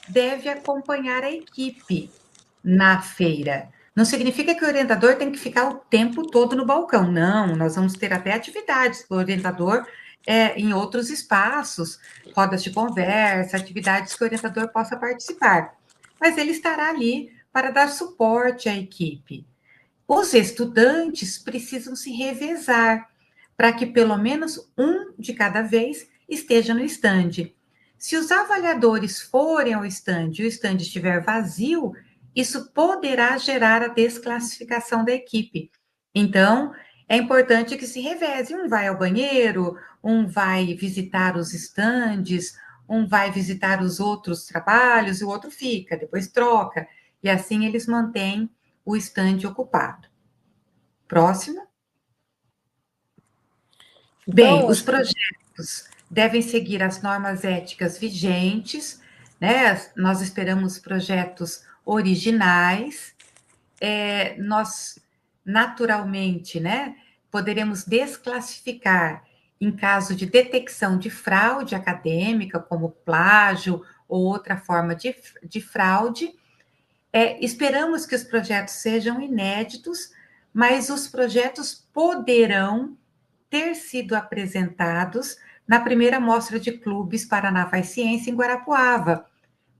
deve acompanhar a equipe na feira. Não significa que o orientador tem que ficar o tempo todo no balcão, não, nós vamos ter até atividades para o orientador em outros espaços, rodas de conversa, atividades que o orientador possa participar. Mas ele estará ali para dar suporte à equipe. Os estudantes precisam se revezar para que pelo menos um de cada vez esteja no stand. Se os avaliadores forem ao stand e o stand estiver vazio, isso poderá gerar a desclassificação da equipe. Então, é importante que se reveze. Um vai ao banheiro, um vai visitar os stands, um vai visitar os outros trabalhos, e o outro fica, depois troca. E assim eles mantêm o stand ocupado. Próximo. Bem, os projetos devem seguir as normas éticas vigentes, né? Nós esperamos projetos originais. Nós, naturalmente, né, poderemos desclassificar em caso de detecção de fraude acadêmica, como plágio ou outra forma de fraude. Esperamos que os projetos sejam inéditos, mas os projetos poderão ter sido apresentados na primeira mostra de clubes Paraná Faz Ciência em Guarapuava,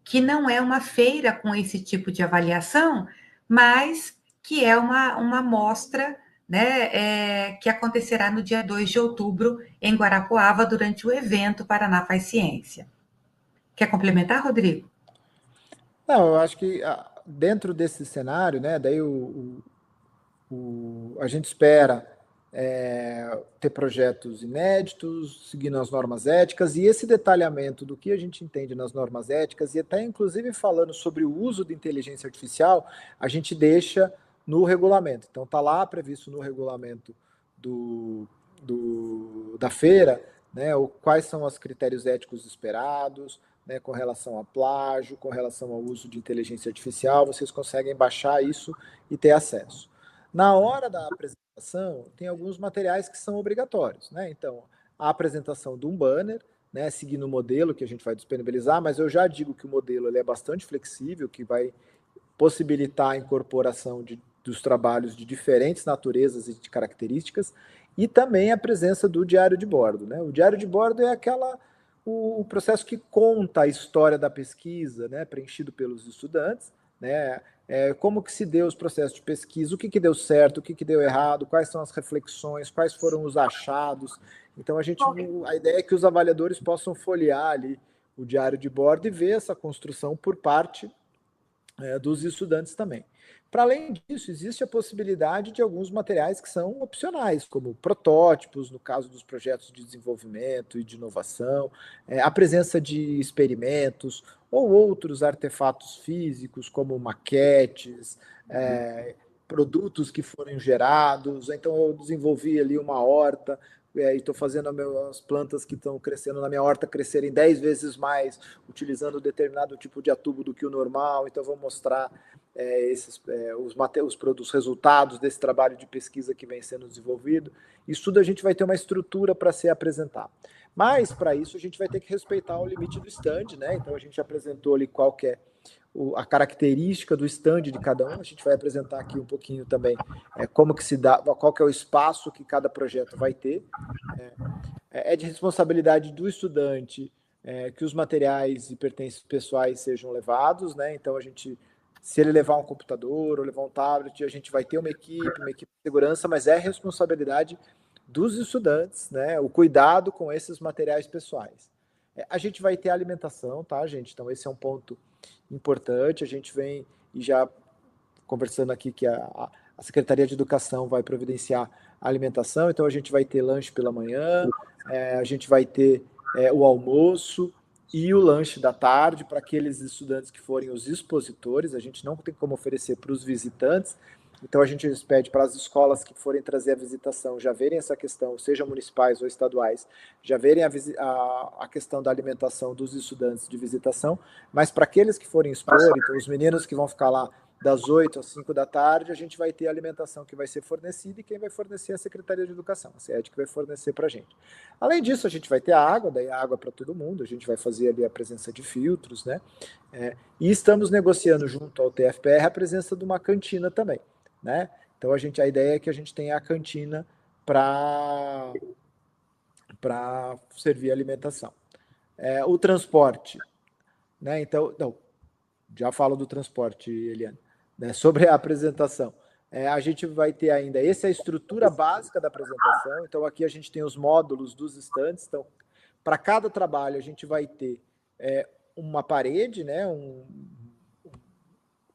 que não é uma feira com esse tipo de avaliação, mas que é uma mostra, né, que acontecerá no dia 2 de outubro em Guarapuava, durante o evento Paraná Faz Ciência. Quer complementar, Rodrigo? Não, eu acho que dentro desse cenário, né, daí a gente espera ter projetos inéditos, seguindo as normas éticas, e esse detalhamento do que a gente entende nas normas éticas, e até inclusive falando sobre o uso de inteligência artificial, a gente deixa no regulamento. Então está lá previsto no regulamento da feira, né, quais são os critérios éticos esperados, né, com relação a plágio, com relação ao uso de inteligência artificial. Vocês conseguem baixar isso e ter acesso. Na hora da apresentação, tem alguns materiais que são obrigatórios, né? Então, a apresentação de um banner, né, seguindo o modelo que a gente vai disponibilizar, mas eu já digo que o modelo ele é bastante flexível, que vai possibilitar a incorporação dos trabalhos de diferentes naturezas e de características, e também a presença do diário de bordo, né? O diário de bordo é o processo que conta a história da pesquisa, né, preenchido pelos estudantes, né? Como que se deu os processos de pesquisa, o que deu certo, o que deu errado, quais são as reflexões, quais foram os achados. Então, a ideia é que os avaliadores possam folhear ali o diário de bordo e ver essa construção por parte dos estudantes também. Para além disso, existe a possibilidade de alguns materiais que são opcionais, como protótipos, no caso dos projetos de desenvolvimento e de inovação, a presença de experimentos ou outros artefatos físicos, como maquetes, produtos que foram gerados. Então, eu desenvolvi ali uma horta e estou fazendo as plantas que estão crescendo na minha horta crescerem 10 vezes mais, utilizando determinado tipo de adubo do que o normal. Então, vou mostrar os resultados desse trabalho de pesquisa que vem sendo desenvolvido. Isso tudo a gente vai ter uma estrutura para ser apresentado. Mas, para isso, a gente vai ter que respeitar o limite do stand, né? Então, a gente apresentou ali qual que é a característica do stand de cada um. A gente vai apresentar aqui um pouquinho também como que se dá, qual que é o espaço que cada projeto vai ter. É de responsabilidade do estudante que os materiais e pertences pessoais sejam levados, né? Então, se ele levar um computador ou levar um tablet, a gente vai ter uma equipe de segurança, mas é responsabilidade dos estudantes, né? O cuidado com esses materiais pessoais. A gente vai ter alimentação, tá, gente? Então, esse é um ponto importante. A gente vem e já conversando aqui que a Secretaria de Educação vai providenciar a alimentação, então a gente vai ter lanche pela manhã, a gente vai ter o almoço e o lanche da tarde para aqueles estudantes que forem os expositores. A gente não tem como oferecer para os visitantes, Então a gente pede para as escolas que forem trazer a visitação já verem essa questão, sejam municipais ou estaduais, já verem a questão da alimentação dos estudantes de visitação, mas para aqueles que forem expor, então os meninos que vão ficar lá das 8 às 5 da tarde, a gente vai ter a alimentação que vai ser fornecida, e quem vai fornecer é a Secretaria de Educação, a SED que vai fornecer para a gente. Além disso, a gente vai ter a água, daí a água para todo mundo, a gente vai fazer ali a presença de filtros, né? E estamos negociando junto ao TFPR a presença de uma cantina também, né? Então a ideia é que a gente tenha a cantina para servir alimentação. O transporte, né? Então, não, já falo do transporte, Eliane. Né, sobre a apresentação. A gente vai ter ainda, essa é a estrutura básica da apresentação, então aqui a gente tem os módulos dos estandes, então para cada trabalho a gente vai ter uma parede, né, um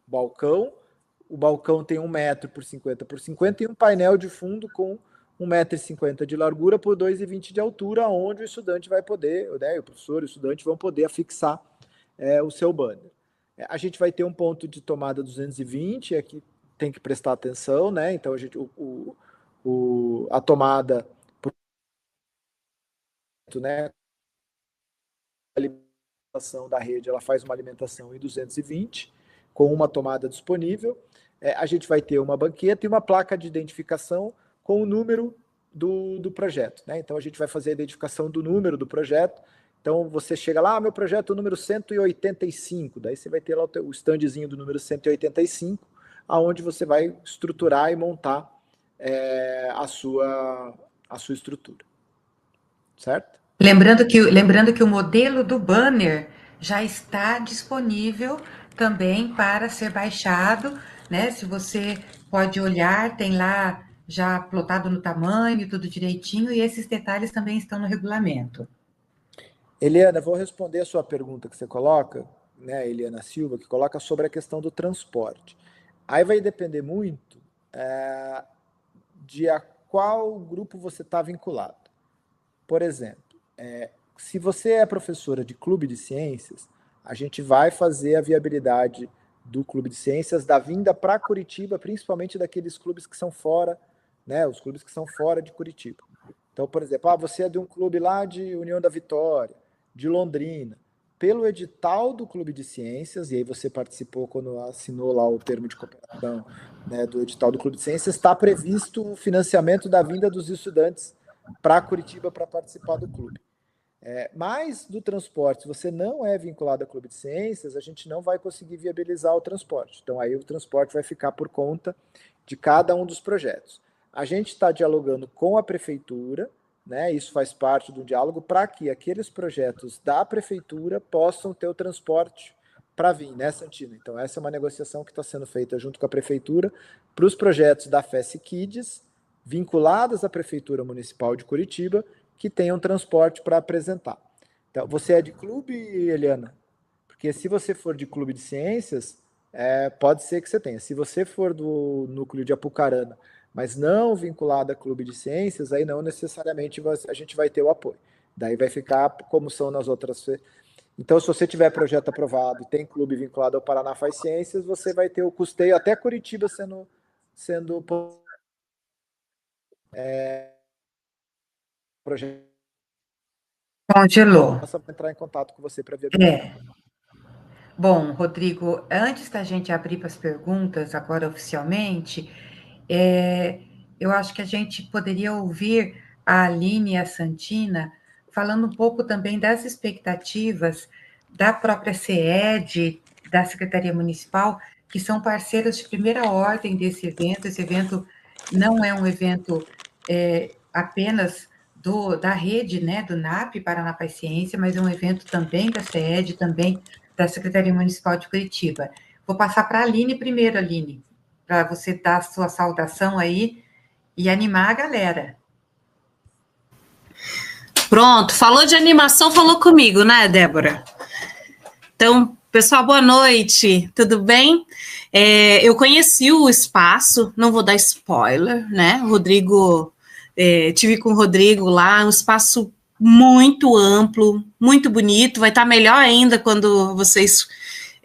balcão, o balcão tem 1 metro por 50 por 50 e um painel de fundo com 1,50 m de largura por 2,20 m de altura, onde o estudante vai poder, né, o professor e o estudante vão poder afixar o seu banner. A gente vai ter um ponto de tomada 220, aqui tem que prestar atenção, né? Então a tomada, né? A alimentação da rede, ela faz uma alimentação em 220 com uma tomada disponível. A gente vai ter uma banqueta e uma placa de identificação com o número do projeto, né? Então a gente vai fazer a identificação do número do projeto. Então, você chega lá, meu projeto número 185, daí você vai ter lá o standzinho do número 185, aonde você vai estruturar e montar a sua estrutura. Certo? Lembrando que o modelo do banner já está disponível também para ser baixado, né? Se você pode olhar, tem lá já plotado no tamanho, tudo direitinho, e esses detalhes também estão no regulamento. Eliana, vou responder a sua pergunta que você coloca, né, Eliana Silva, que coloca sobre a questão do transporte. Aí vai depender muito de a qual grupo você está vinculado. Por exemplo, se você é professora de clube de ciências, a gente vai fazer a viabilidade do clube de ciências da vinda para Curitiba, principalmente daqueles clubes que são fora, né, os clubes que são fora de Curitiba. Então, por exemplo, você é de um clube lá de União da Vitória, de Londrina, pelo edital do Clube de Ciências, e aí você participou quando assinou lá o termo de cooperação, né, do edital do Clube de Ciências, está previsto o financiamento da vinda dos estudantes para Curitiba para participar do clube. Mas do transporte, se você não é vinculado ao Clube de Ciências, a gente não vai conseguir viabilizar o transporte. Então aí o transporte vai ficar por conta de cada um dos projetos. A gente está dialogando com a prefeitura, né, isso faz parte do diálogo, para que aqueles projetos da prefeitura possam ter o transporte para vir, né, Santina? Então, essa é uma negociação que está sendo feita junto com a prefeitura para os projetos da FES Kids, vinculados à Prefeitura Municipal de Curitiba, que tenham transporte para apresentar. Então, você é de clube, Eliana? Porque se você for de clube de ciências, pode ser que você tenha. Se você for do núcleo de Apucarana, mas não vinculado a clube de ciências, aí não necessariamente a gente vai ter o apoio. Daí vai ficar como são nas outras. Então, se você tiver projeto aprovado e tem clube vinculado ao Paraná Faz Ciências, você vai ter o custeio até Curitiba sendo projeto. Congelou. Posso entrar em contato com você para ver. Bom, Rodrigo, antes da gente abrir para as perguntas, agora oficialmente, eu acho que a gente poderia ouvir a Aline e a Santina falando um pouco também das expectativas da própria SED, da Secretaria Municipal, que são parceiros de primeira ordem desse evento. Esse evento não é um evento apenas da rede, né, do NAP, Paraná Faz Ciência, mas é um evento também da SED, também da Secretaria Municipal de Curitiba. Vou passar para a Aline primeiro, Aline, para você dar a sua saudação aí e animar a galera. Pronto, falou de animação, falou comigo, né, Débora? Então, pessoal, boa noite, tudo bem? Eu conheci o espaço, não vou dar spoiler, né? Rodrigo, tive com o Rodrigo lá, um espaço muito amplo, muito bonito, vai estar melhor ainda quando vocês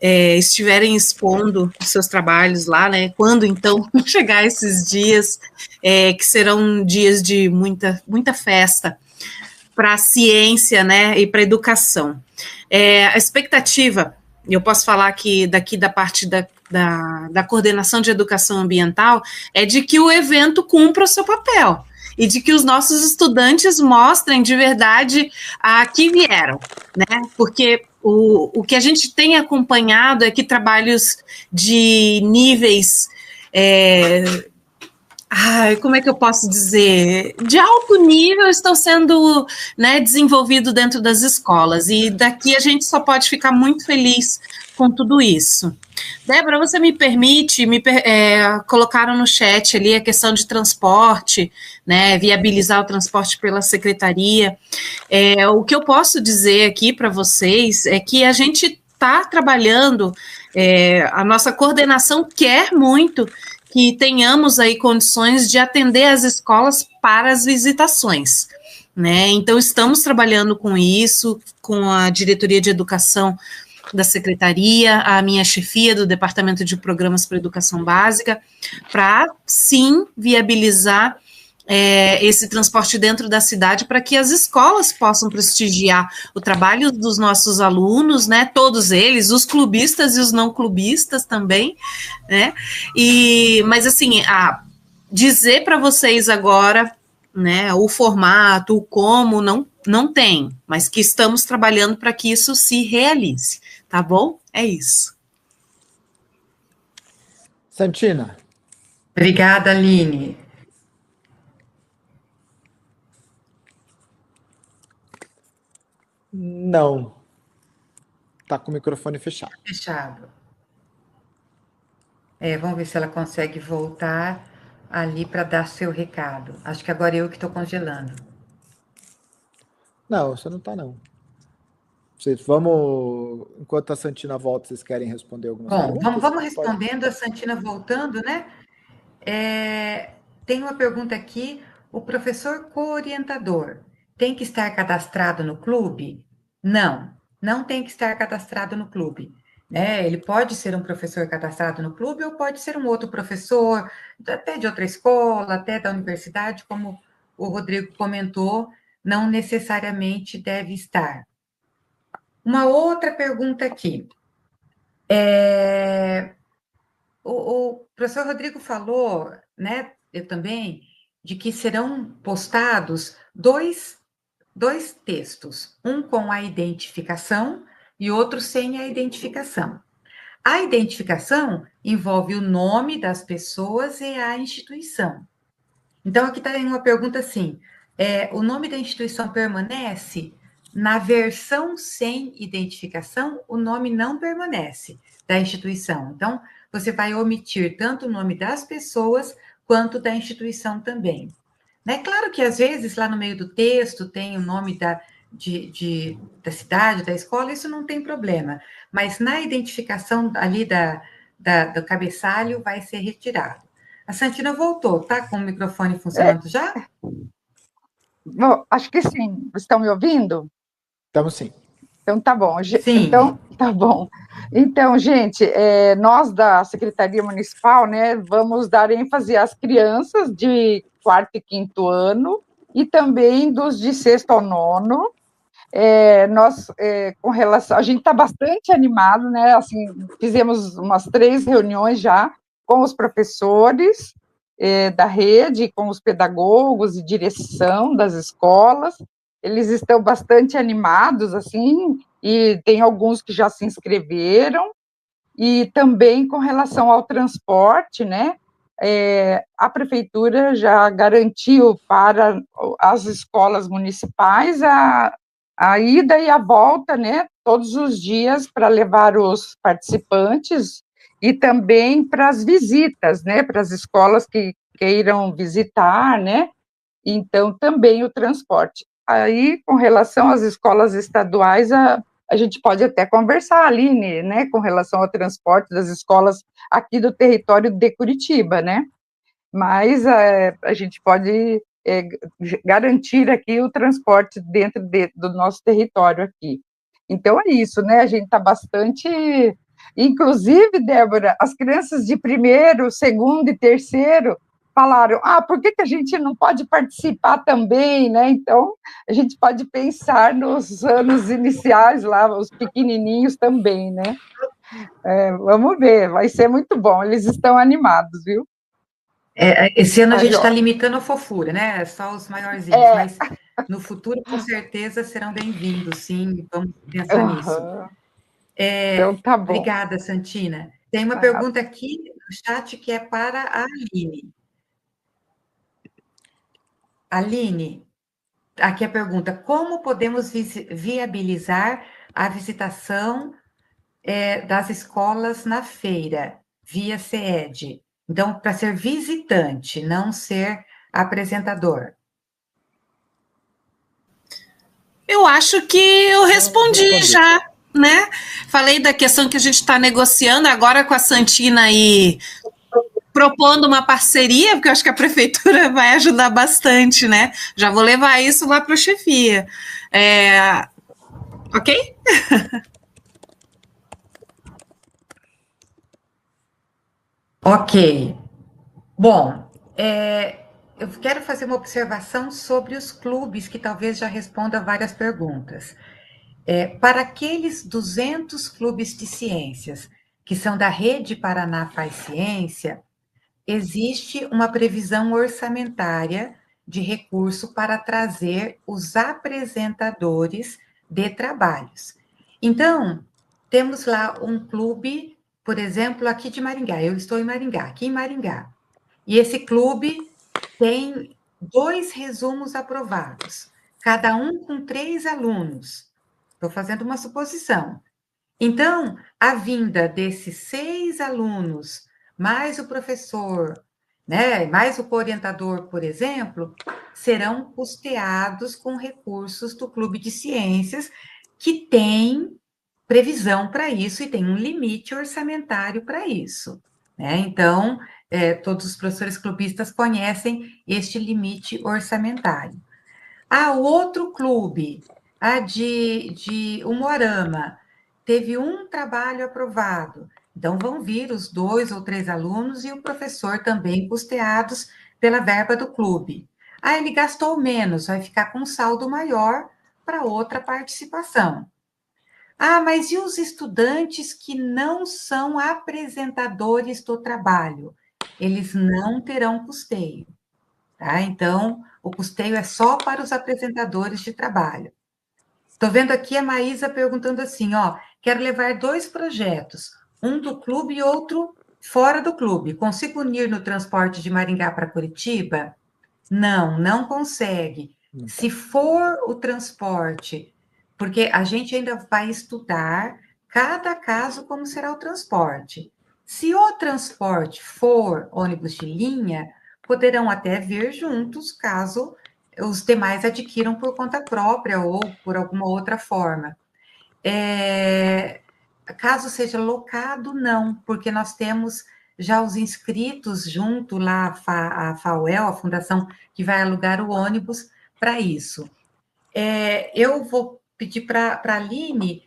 estiverem expondo os seus trabalhos lá, né? Quando então chegar esses dias, que serão dias de muita festa para a ciência, né? E para a educação. A expectativa, eu posso falar que daqui da parte da coordenação de educação ambiental, é de que o evento cumpra o seu papel e de que os nossos estudantes mostrem de verdade a que vieram, né? Porque o que a gente tem acompanhado é que trabalhos de níveis, como é que eu posso dizer? De alto nível estão sendo, né, desenvolvidos dentro das escolas, e daqui a gente só pode ficar muito feliz com tudo isso. Débora, você me permite, colocaram no chat ali a questão de transporte, né, viabilizar o transporte pela secretaria. O que eu posso dizer aqui para vocês é que a gente está trabalhando, a nossa coordenação quer muito que tenhamos aí condições de atender as escolas para as visitações, né? Então, estamos trabalhando com isso, com a Diretoria de Educação da Secretaria, a minha chefia do Departamento de Programas para Educação Básica, para, sim, viabilizar esse transporte dentro da cidade para que as escolas possam prestigiar o trabalho dos nossos alunos, né, todos eles, os clubistas e os não clubistas também, né, mas assim, dizer para vocês agora, né, o formato, o como, não tem, mas que estamos trabalhando para que isso se realize, tá bom? É isso. Santina. Obrigada, Aline. Não. Tá com o microfone fechado. Fechado. Vamos ver se ela consegue voltar ali para dar seu recado. Acho que agora eu que estou congelando. Não, você não tá, não. Vamos, enquanto a Santina volta, vocês querem responder algumas perguntas? Bom, vamos respondendo, a Santina voltando, né? Tem uma pergunta aqui, o professor co-orientador tem que estar cadastrado no clube? Não tem que estar cadastrado no clube, né? Ele pode ser um professor cadastrado no clube ou pode ser um outro professor, até de outra escola, até da universidade, como o Rodrigo comentou, não necessariamente deve estar. Uma outra pergunta aqui. O professor Rodrigo falou, né, eu também, de que serão postados dois textos, um com a identificação e outro sem a identificação. A identificação envolve o nome das pessoas e a instituição. Então, aqui está uma pergunta assim, o nome da instituição permanece? Na versão sem identificação, o nome não permanece da instituição. Então, você vai omitir tanto o nome das pessoas quanto da instituição também. É claro que, às vezes, lá no meio do texto tem o nome da cidade, da escola, isso não tem problema. Mas na identificação ali do cabeçalho vai ser retirado. A Santina voltou, tá com o microfone funcionando já? Bom, acho que sim. Estão me ouvindo? Estamos sim. Então, tá bom. Sim. Então, tá bom. Então, gente, nós da Secretaria Municipal, né, vamos dar ênfase às crianças de 4º e 5º ano e também dos de 6º ao 9º. Nós, com relação, a gente está bastante animado, né, assim, fizemos umas 3 reuniões já com os professores da rede, com os pedagogos e direção das escolas. Eles estão bastante animados, assim, e tem alguns que já se inscreveram, e também com relação ao transporte, né, a prefeitura já garantiu para as escolas municipais a ida e a volta, né, todos os dias para levar os participantes e também para as visitas, né, para as escolas que queiram visitar, né, então também o transporte. Aí, com relação às escolas estaduais, a gente pode até conversar, Aline, né, com relação ao transporte das escolas aqui do território de Curitiba, né, mas a gente pode garantir aqui o transporte dentro do nosso território aqui. Então, é isso, né, a gente está bastante Inclusive, Débora, as crianças de primeiro, segundo e terceiro falaram, por que a gente não pode participar também, né? Então, a gente pode pensar nos anos iniciais lá, os pequenininhos também, né? Vamos ver, vai ser muito bom, eles estão animados, viu? Esse ano a gente está limitando a fofura, né? Só os maiorzinhos, mas no futuro, com certeza, serão bem-vindos, sim, vamos pensar nisso. Então, tá bom. Obrigada, Santina. Tem uma pergunta aqui no chat que é para a Aline. Aline, aqui a pergunta: como podemos viabilizar a visitação das escolas na feira, via CED? Então, para ser visitante, não ser apresentador. Eu acho que eu respondi já, né? Falei da questão que a gente está negociando agora com a Santina aí, propondo uma parceria, porque eu acho que a prefeitura vai ajudar bastante, né? Já vou levar isso lá para a chefia. Ok? Ok. Bom, eu quero fazer uma observação sobre os clubes, que talvez já responda várias perguntas. Para aqueles 200 clubes de ciências que são da Rede Paraná Faz Ciência, existe uma previsão orçamentária de recurso para trazer os apresentadores de trabalhos. Então, temos lá um clube, por exemplo, aqui de Maringá. Eu estou em Maringá, aqui em Maringá. E esse clube tem 2 resumos aprovados, cada um com 3 alunos. Estou fazendo uma suposição. Então, a vinda desses 6 alunos, mais o professor, né, mais o orientador, por exemplo, serão custeados com recursos do Clube de Ciências, que tem previsão para isso e tem um limite orçamentário para isso, né? Então, todos os professores clubistas conhecem este limite orçamentário. O outro clube, de Umuarama, teve um trabalho aprovado. Então, vão vir os 2 ou 3 alunos e o professor também custeados pela verba do clube. Ele gastou menos, vai ficar com um saldo maior para outra participação. Mas e os estudantes que não são apresentadores do trabalho? Eles não terão custeio, tá? Então, o custeio é só para os apresentadores de trabalho. Estou vendo aqui a Maísa perguntando assim, quero levar 2 projetos, um do clube e outro fora do clube. Consigo unir no transporte de Maringá para Curitiba? Não consegue. Se for o transporte, porque a gente ainda vai estudar cada caso como será o transporte. Se o transporte for ônibus de linha, poderão até vir juntos, caso os demais adquiram por conta própria ou por alguma outra forma. Caso seja locado, não, porque nós temos já os inscritos junto lá, a FAUEL, a fundação que vai alugar o ônibus para isso. Eu vou pedir para a Aline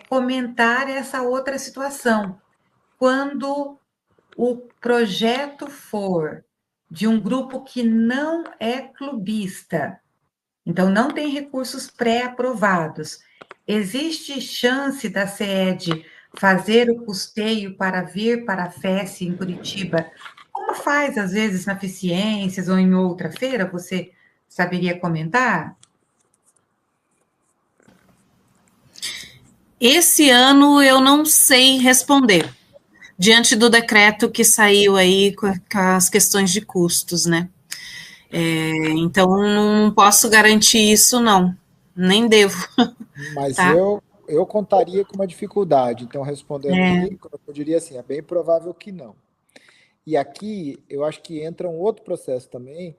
comentar essa outra situação. Quando o projeto for de um grupo que não é clubista, então não tem recursos pré-aprovados, existe chance da CED fazer o custeio para vir para a FES em Curitiba, como faz às vezes na Ficiências ou em outra feira? Você saberia comentar? Esse ano eu não sei responder, diante do decreto que saiu aí com as questões de custos, né? Então, não posso garantir isso, não. Nem devo. Mas tá? eu contaria com uma dificuldade. Então, respondendo Nicolas, eu diria assim, é bem provável que não. E aqui, eu acho que entra um outro processo também,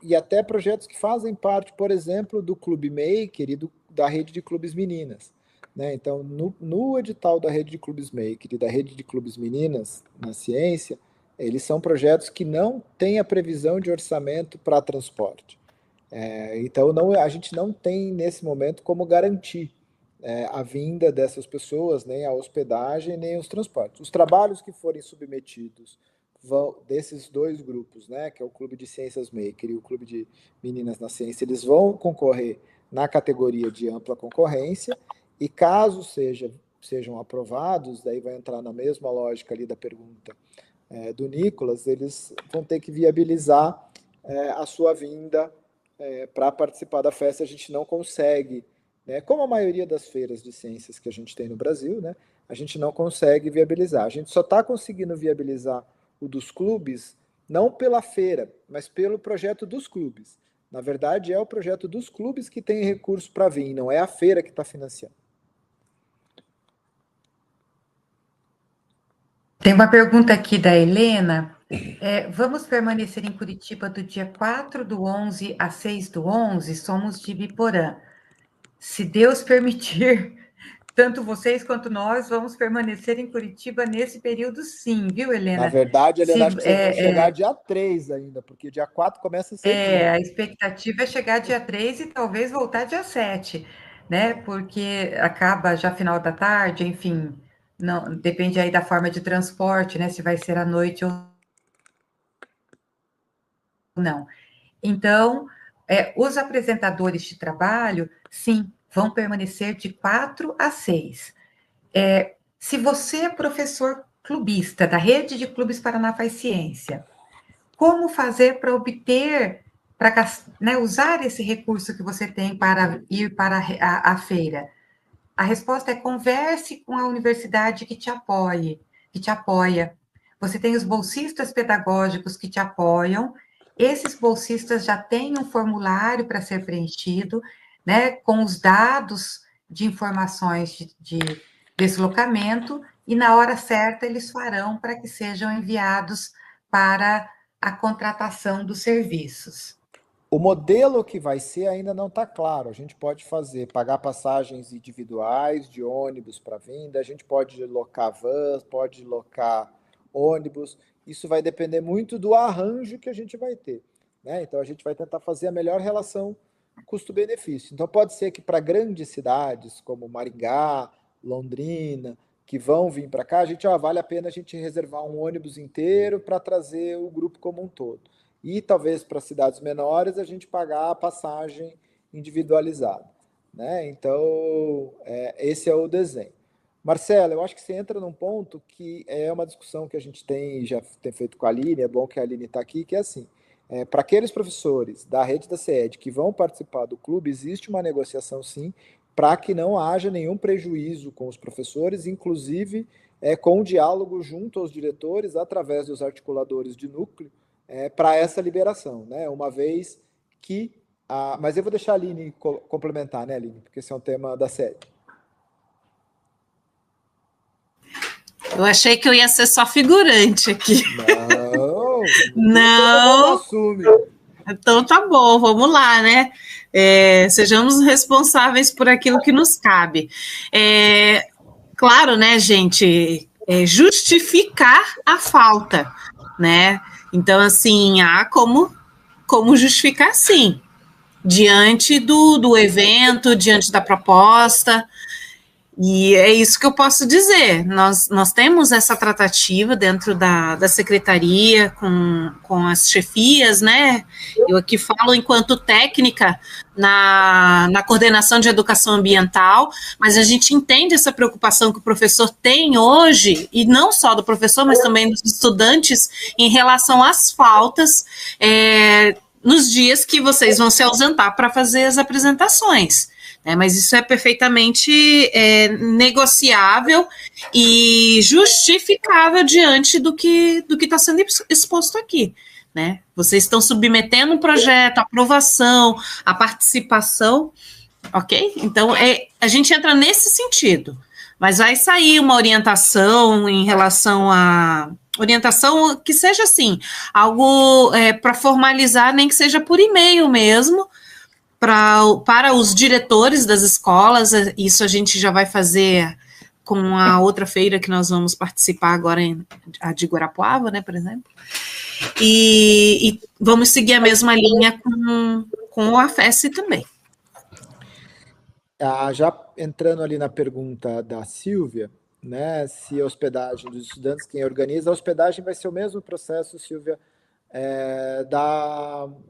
e até projetos que fazem parte, por exemplo, do Clube Maker e da rede de clubes meninas. Né? Então, no edital da rede de clubes Maker e da rede de clubes meninas na ciência, eles são projetos que não têm a previsão de orçamento para transporte. Então, a gente não tem, nesse momento, como garantir a vinda dessas pessoas, nem a hospedagem, nem os transportes. Os trabalhos que forem submetidos desses dois grupos, né, que é o Clube de Ciências Maker e o Clube de Meninas na Ciência, eles vão concorrer na categoria de ampla concorrência, e caso sejam aprovados, daí vai entrar na mesma lógica ali da pergunta do Nicolas, eles vão ter que viabilizar a sua vinda para participar da festa. A gente não consegue, né, como a maioria das feiras de ciências que a gente tem no Brasil, né, a gente não consegue viabilizar. A gente só está conseguindo viabilizar o dos clubes, não pela feira, mas pelo projeto dos clubes. Na verdade, é o projeto dos clubes que tem recurso para vir, não é a feira que está financiando. Tem uma pergunta aqui da Helena. Vamos permanecer em Curitiba do dia 4/11 a 6/11? Somos de Biporã. Se Deus permitir, tanto vocês quanto nós vamos permanecer em Curitiba nesse período, sim, viu, Helena? Na verdade, Helena, acho que vocês vão chegar dia 3 ainda, porque dia 4 começa a ser. A expectativa é chegar dia 3 e talvez voltar dia 7, né? Porque acaba já final da tarde, enfim, não, depende aí da forma de transporte, né? Se vai ser à noite ou não. Então, os apresentadores de trabalho, sim, vão permanecer de 4 a 6. Se você é professor clubista da Rede de Clubes Paraná Faz Ciência, como fazer para obter, para usar esse recurso que você tem para ir para a feira? A resposta é: converse com a universidade que te apoia. Você tem os bolsistas pedagógicos que te apoiam. Esses bolsistas já têm um formulário para ser preenchido, né, com os dados de informações de deslocamento, e na hora certa eles farão para que sejam enviados para a contratação dos serviços. O modelo que vai ser ainda não está claro. A gente pode pagar passagens individuais de ônibus para vinda, a gente pode locar vans, pode locar ônibus. Isso vai depender muito do arranjo que a gente vai ter, né? Então, a gente vai tentar fazer a melhor relação custo-benefício. Então, pode ser que para grandes cidades, como Maringá, Londrina, que vão vir para cá, vale a pena a gente reservar um ônibus inteiro para trazer o grupo como um todo. E talvez para cidades menores a gente pagar a passagem individualizada, né? Então, esse é o desenho. Marcelo, eu acho que você entra num ponto que é uma discussão que a gente já tem feito com a Aline, é bom que a Aline está aqui, que é assim, para aqueles professores da rede da CED que vão participar do clube, existe uma negociação, sim, para que não haja nenhum prejuízo com os professores, inclusive com o diálogo junto aos diretores, através dos articuladores de núcleo, para essa liberação, né? Uma vez que... Mas eu vou deixar a Aline complementar, né, Aline? Porque esse é um tema da sede. Eu achei que eu ia ser só figurante aqui. Não. Assume. Então tá bom, vamos lá, né? Sejamos responsáveis por aquilo que nos cabe. Claro, né, gente? Justificar a falta, né? Então, assim, há como justificar, sim, diante do evento, diante da proposta, e é isso que eu posso dizer. Nós temos essa tratativa dentro da secretaria, com as chefias, né? Eu aqui falo enquanto técnica na coordenação de educação ambiental, mas a gente entende essa preocupação que o professor tem hoje, e não só do professor, mas também dos estudantes, em relação às faltas nos dias que vocês vão se ausentar para fazer as apresentações. Mas isso é perfeitamente negociável e justificável diante do que está sendo exposto aqui, né? Vocês estão submetendo um projeto, a aprovação, a participação, ok? Então, a gente entra nesse sentido, mas vai sair uma orientação em relação a... Orientação que seja, assim, algo para formalizar, nem que seja por e-mail mesmo, para os diretores das escolas. Isso a gente já vai fazer com a outra feira que nós vamos participar agora, a de Guarapuava, né, por exemplo, e vamos seguir a mesma linha com a FES também. Já entrando ali na pergunta da Silvia, né, se a hospedagem dos estudantes, quem organiza, a hospedagem vai ser o mesmo processo, Silvia,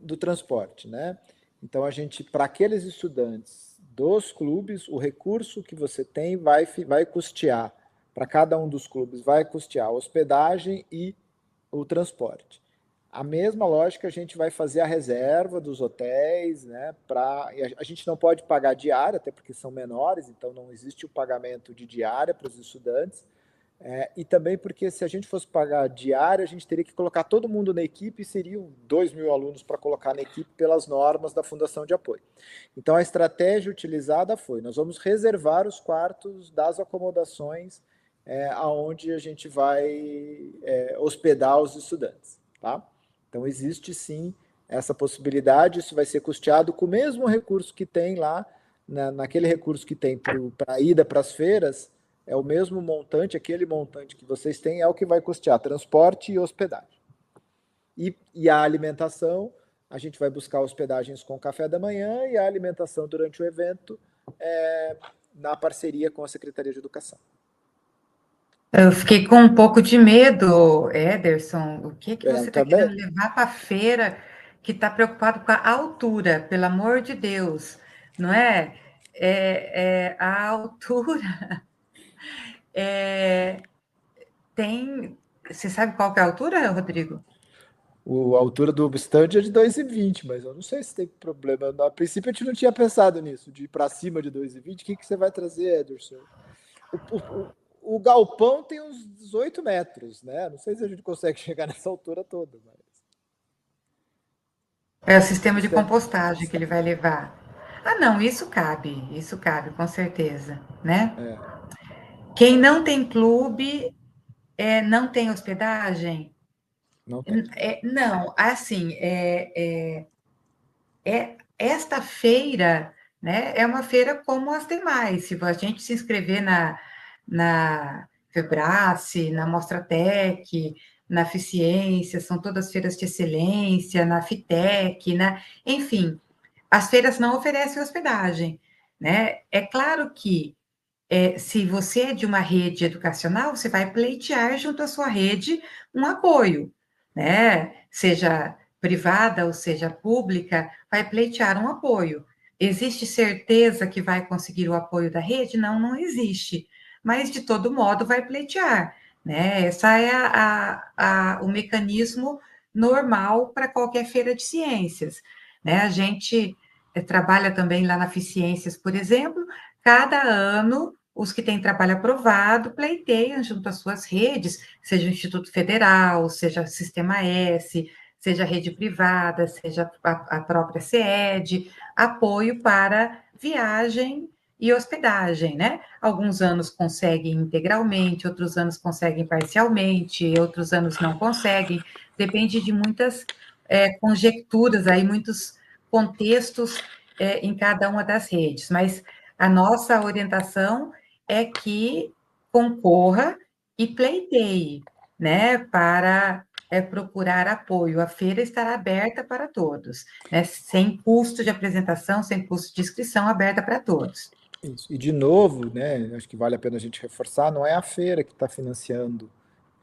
do transporte, né? Então, a gente, para aqueles estudantes dos clubes, o recurso que você tem vai custear, para cada um dos clubes, vai custear a hospedagem e o transporte. A mesma lógica, a gente vai fazer a reserva dos hotéis, né? A gente não pode pagar diária, até porque são menores, então não existe o pagamento de diária para os estudantes. E também porque se a gente fosse pagar diária, a gente teria que colocar todo mundo na equipe e seriam 2.000 alunos para colocar na equipe pelas normas da Fundação de Apoio. Então, a estratégia utilizada foi, nós vamos reservar os quartos das acomodações aonde a gente vai hospedar os estudantes, tá? Então, existe sim essa possibilidade, isso vai ser custeado com o mesmo recurso que tem lá, naquele recurso que tem para a ida para as feiras, é o mesmo montante, aquele montante que vocês têm é o que vai custear transporte e hospedagem. E a alimentação, a gente vai buscar hospedagens com café da manhã e a alimentação durante o evento na parceria com a Secretaria de Educação. Eu fiquei com um pouco de medo, Ederson. O que você está também. querendo levar para a feira que está preocupado com a altura, pelo amor de Deus, não é? A altura tem... Você sabe qual que é a altura, Rodrigo? A altura do stand é de 2,20, mas eu não sei se tem problema. A princípio, a gente não tinha pensado nisso, de ir para cima de 2,20. O que você vai trazer, Ederson? O galpão tem uns 18 metros, né? Não sei se a gente consegue chegar nessa altura toda, mas... É o sistema de compostagem que ele vai levar. Ah, não, isso cabe, com certeza, né? Quem não tem clube, não tem hospedagem? Não tem. Não, assim, esta feira, né, é uma feira como as demais. Se a gente se inscrever na Febrace, na Mostratec, na Ficiência, são todas feiras de excelência, na Fitec, né? Enfim, as feiras não oferecem hospedagem, né? É claro que se você é de uma rede educacional, você vai pleitear junto à sua rede um apoio, né? Seja privada ou seja pública, vai pleitear um apoio. Existe certeza que vai conseguir o apoio da rede? Não, não existe. Mas, de todo modo, vai pleitear, né? Essa é o mecanismo normal para qualquer feira de ciências, né? A gente trabalha também lá na Ficiências, por exemplo, cada ano os que têm trabalho aprovado pleiteiam junto às suas redes, seja o Instituto Federal, seja o Sistema S, seja a rede privada, seja a própria CED, apoio para viagem e hospedagem, né? Alguns anos conseguem integralmente, outros anos conseguem parcialmente, outros anos não conseguem, depende de muitas conjecturas aí, muitos contextos em cada uma das redes, mas a nossa orientação é que concorra e pleiteie, né, para procurar apoio. A feira estará aberta para todos, né, sem custo de apresentação, sem custo de inscrição, aberta para todos. Isso. E, de novo, né, acho que vale a pena a gente reforçar, não é a feira que está financiando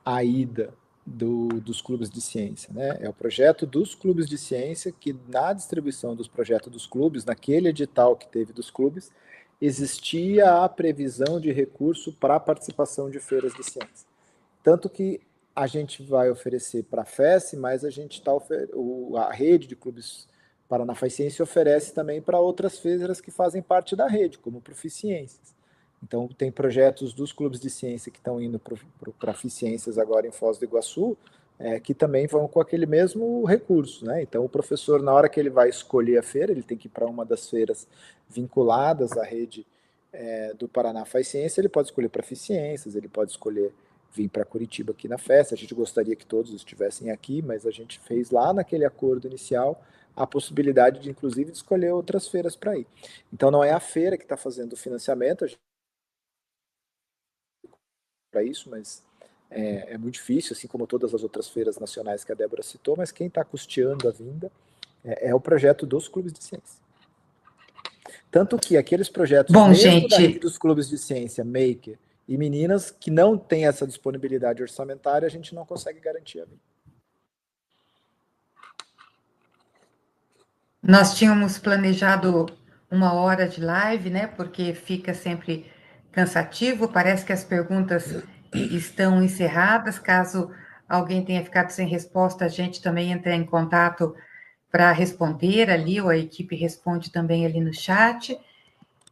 a ida dos clubes de ciência, né? É o projeto dos clubes de ciência que, na distribuição dos projetos dos clubes, naquele edital que teve dos clubes, existia a previsão de recurso para a participação de feiras de ciência. Tanto que a gente vai oferecer para a FES, mas a gente a rede de clubes Paraná Faz Ciência oferece também para outras feiras que fazem parte da rede, como Proficiências. Então, tem projetos dos clubes de ciência que estão indo para Ficiências agora em Foz do Iguaçu, que também vão com aquele mesmo recurso, né? Então, o professor, na hora que ele vai escolher a feira, ele tem que ir para uma das feiras vinculadas à rede do Paraná Faz Ciência, ele pode escolher para Ficiências, ele pode escolher vir para Curitiba aqui na festa. A gente gostaria que todos estivessem aqui, mas a gente fez lá naquele acordo inicial a possibilidade de, inclusive, de escolher outras feiras para ir. Então, não é a feira que está fazendo o financiamento, para isso, mas é muito difícil, assim como todas as outras feiras nacionais que a Débora citou, mas quem está custeando a vinda é o projeto dos clubes de ciência. Tanto que aqueles projetos, Bom, mesmo da rede gente, dos clubes de ciência, Maker e meninas, que não têm essa disponibilidade orçamentária, a gente não consegue garantir a vida. nós tínhamos planejado 1 hora de live, né? Porque fica sempre cansativo. Parece que as perguntas estão encerradas. Caso alguém tenha ficado sem resposta, a gente também entra em contato para responder ali, ou a equipe responde também ali no chat.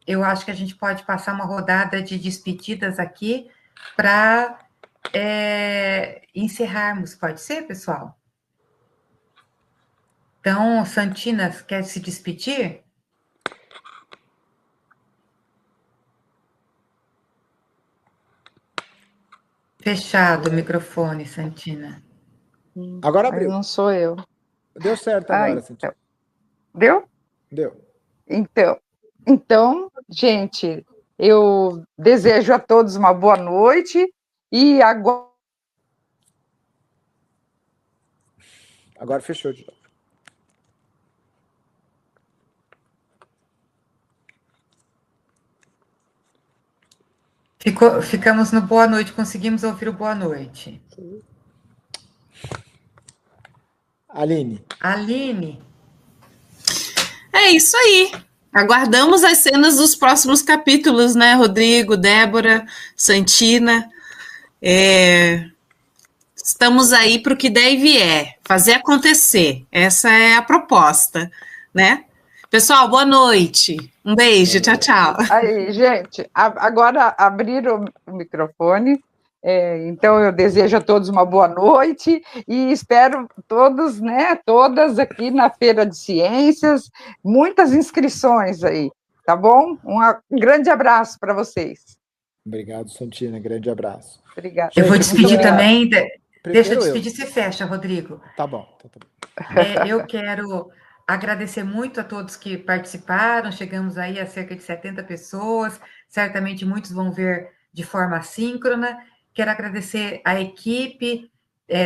Eu acho que a gente pode passar uma rodada de despedidas aqui para encerrarmos. Pode ser, pessoal? Então, Santina, quer se despedir? Fechado o microfone, Santina. Agora Mas abriu. não sou eu. Deu certo Ah, agora, então. Santina. Deu? Deu. Então, gente, eu desejo a todos uma boa noite e agora. Agora fechou de novo. Ficamos no boa noite, conseguimos ouvir o boa noite. Aline. Aline. É isso aí. Aguardamos as cenas dos próximos capítulos, né, Rodrigo, Débora, Santina. Estamos aí para o que der e vier, fazer acontecer. Essa é a proposta, né? Pessoal, boa noite. Um beijo, tchau, tchau. Aí, gente, agora abriram o microfone. Então, eu desejo a todos uma boa noite e espero todos, né, todas aqui na Feira de Ciências, muitas inscrições aí, tá bom? Um grande abraço para vocês. Obrigado, Santina. Grande abraço. Obrigada. Eu vou Gente, muito despedir obrigado. também. Deixa eu Primeiro eu. despedir, você fecha, Rodrigo. Tá bom. Eu quero agradecer muito a todos que participaram. Chegamos aí a cerca de 70 pessoas. Certamente muitos vão ver de forma assíncrona. Quero agradecer a equipe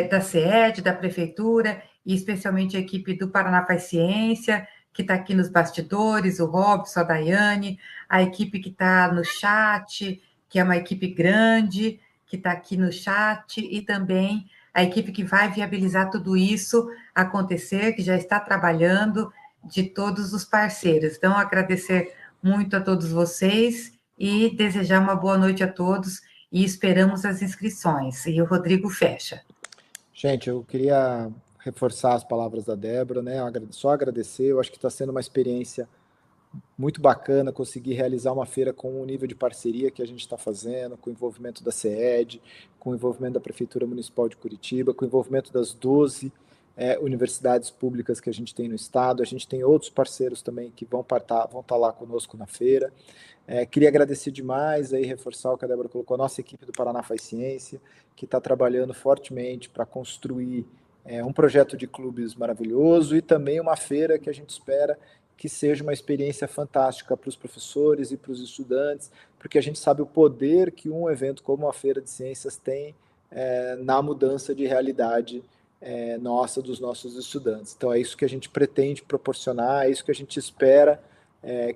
da CED, da Prefeitura, e especialmente a equipe do Paraná Faz Ciência, que está aqui nos bastidores, o Robson, a Daiane, a equipe que está no chat, que é uma equipe grande, que está aqui no chat, e também a equipe que vai viabilizar tudo isso acontecer, que já está trabalhando, de todos os parceiros. Então, agradecer muito a todos vocês e desejar uma boa noite a todos e esperamos as inscrições. E o Rodrigo fecha. Gente, eu queria reforçar as palavras da Débora, né? Só agradecer, eu acho que está sendo uma experiência muito bacana conseguir realizar uma feira com o nível de parceria que a gente está fazendo, com o envolvimento da CED, com o envolvimento da Prefeitura Municipal de Curitiba, com o envolvimento das 12 universidades públicas que a gente tem no estado. A gente tem outros parceiros também que vão estar lá conosco na feira. Queria agradecer demais, aí reforçar o que a Débora colocou, a nossa equipe do Paraná Faz Ciência, que está trabalhando fortemente para construir um projeto de clubes maravilhoso e também uma feira que a gente espera que seja uma experiência fantástica para os professores e para os estudantes, porque a gente sabe o poder que um evento como a Feira de Ciências tem na mudança de realidade dos nossos estudantes. Então é isso que a gente pretende proporcionar, é isso que a gente espera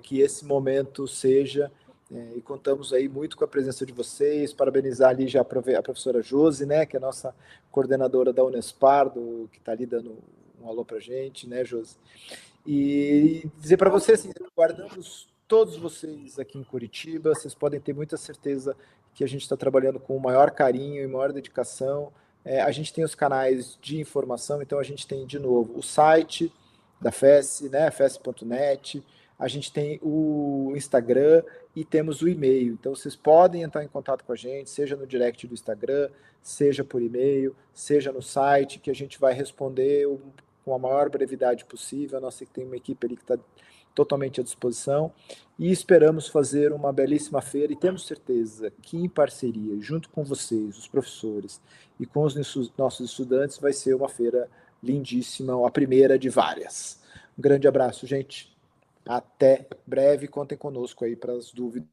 que esse momento seja, e contamos aí muito com a presença de vocês, parabenizar ali já a professora Josi, né, que é a nossa coordenadora da Unespar, que está ali dando um alô para a gente, né, Josi? E dizer para vocês, assim, guardamos todos vocês aqui em Curitiba, vocês podem ter muita certeza que a gente está trabalhando com o maior carinho e maior dedicação. A gente tem os canais de informação, então a gente tem, de novo, o site da FES, né, fes.net, a gente tem o Instagram e temos o e-mail. Então vocês podem entrar em contato com a gente, seja no direct do Instagram, seja por e-mail, seja no site, que a gente vai responder com a maior brevidade possível. A nossa tem uma equipe ali que está totalmente à disposição e esperamos fazer uma belíssima feira e temos certeza que em parceria, junto com vocês, os professores e com os nossos estudantes, vai ser uma feira lindíssima, a primeira de várias. Um grande abraço, gente. Até breve, contem conosco aí para as dúvidas.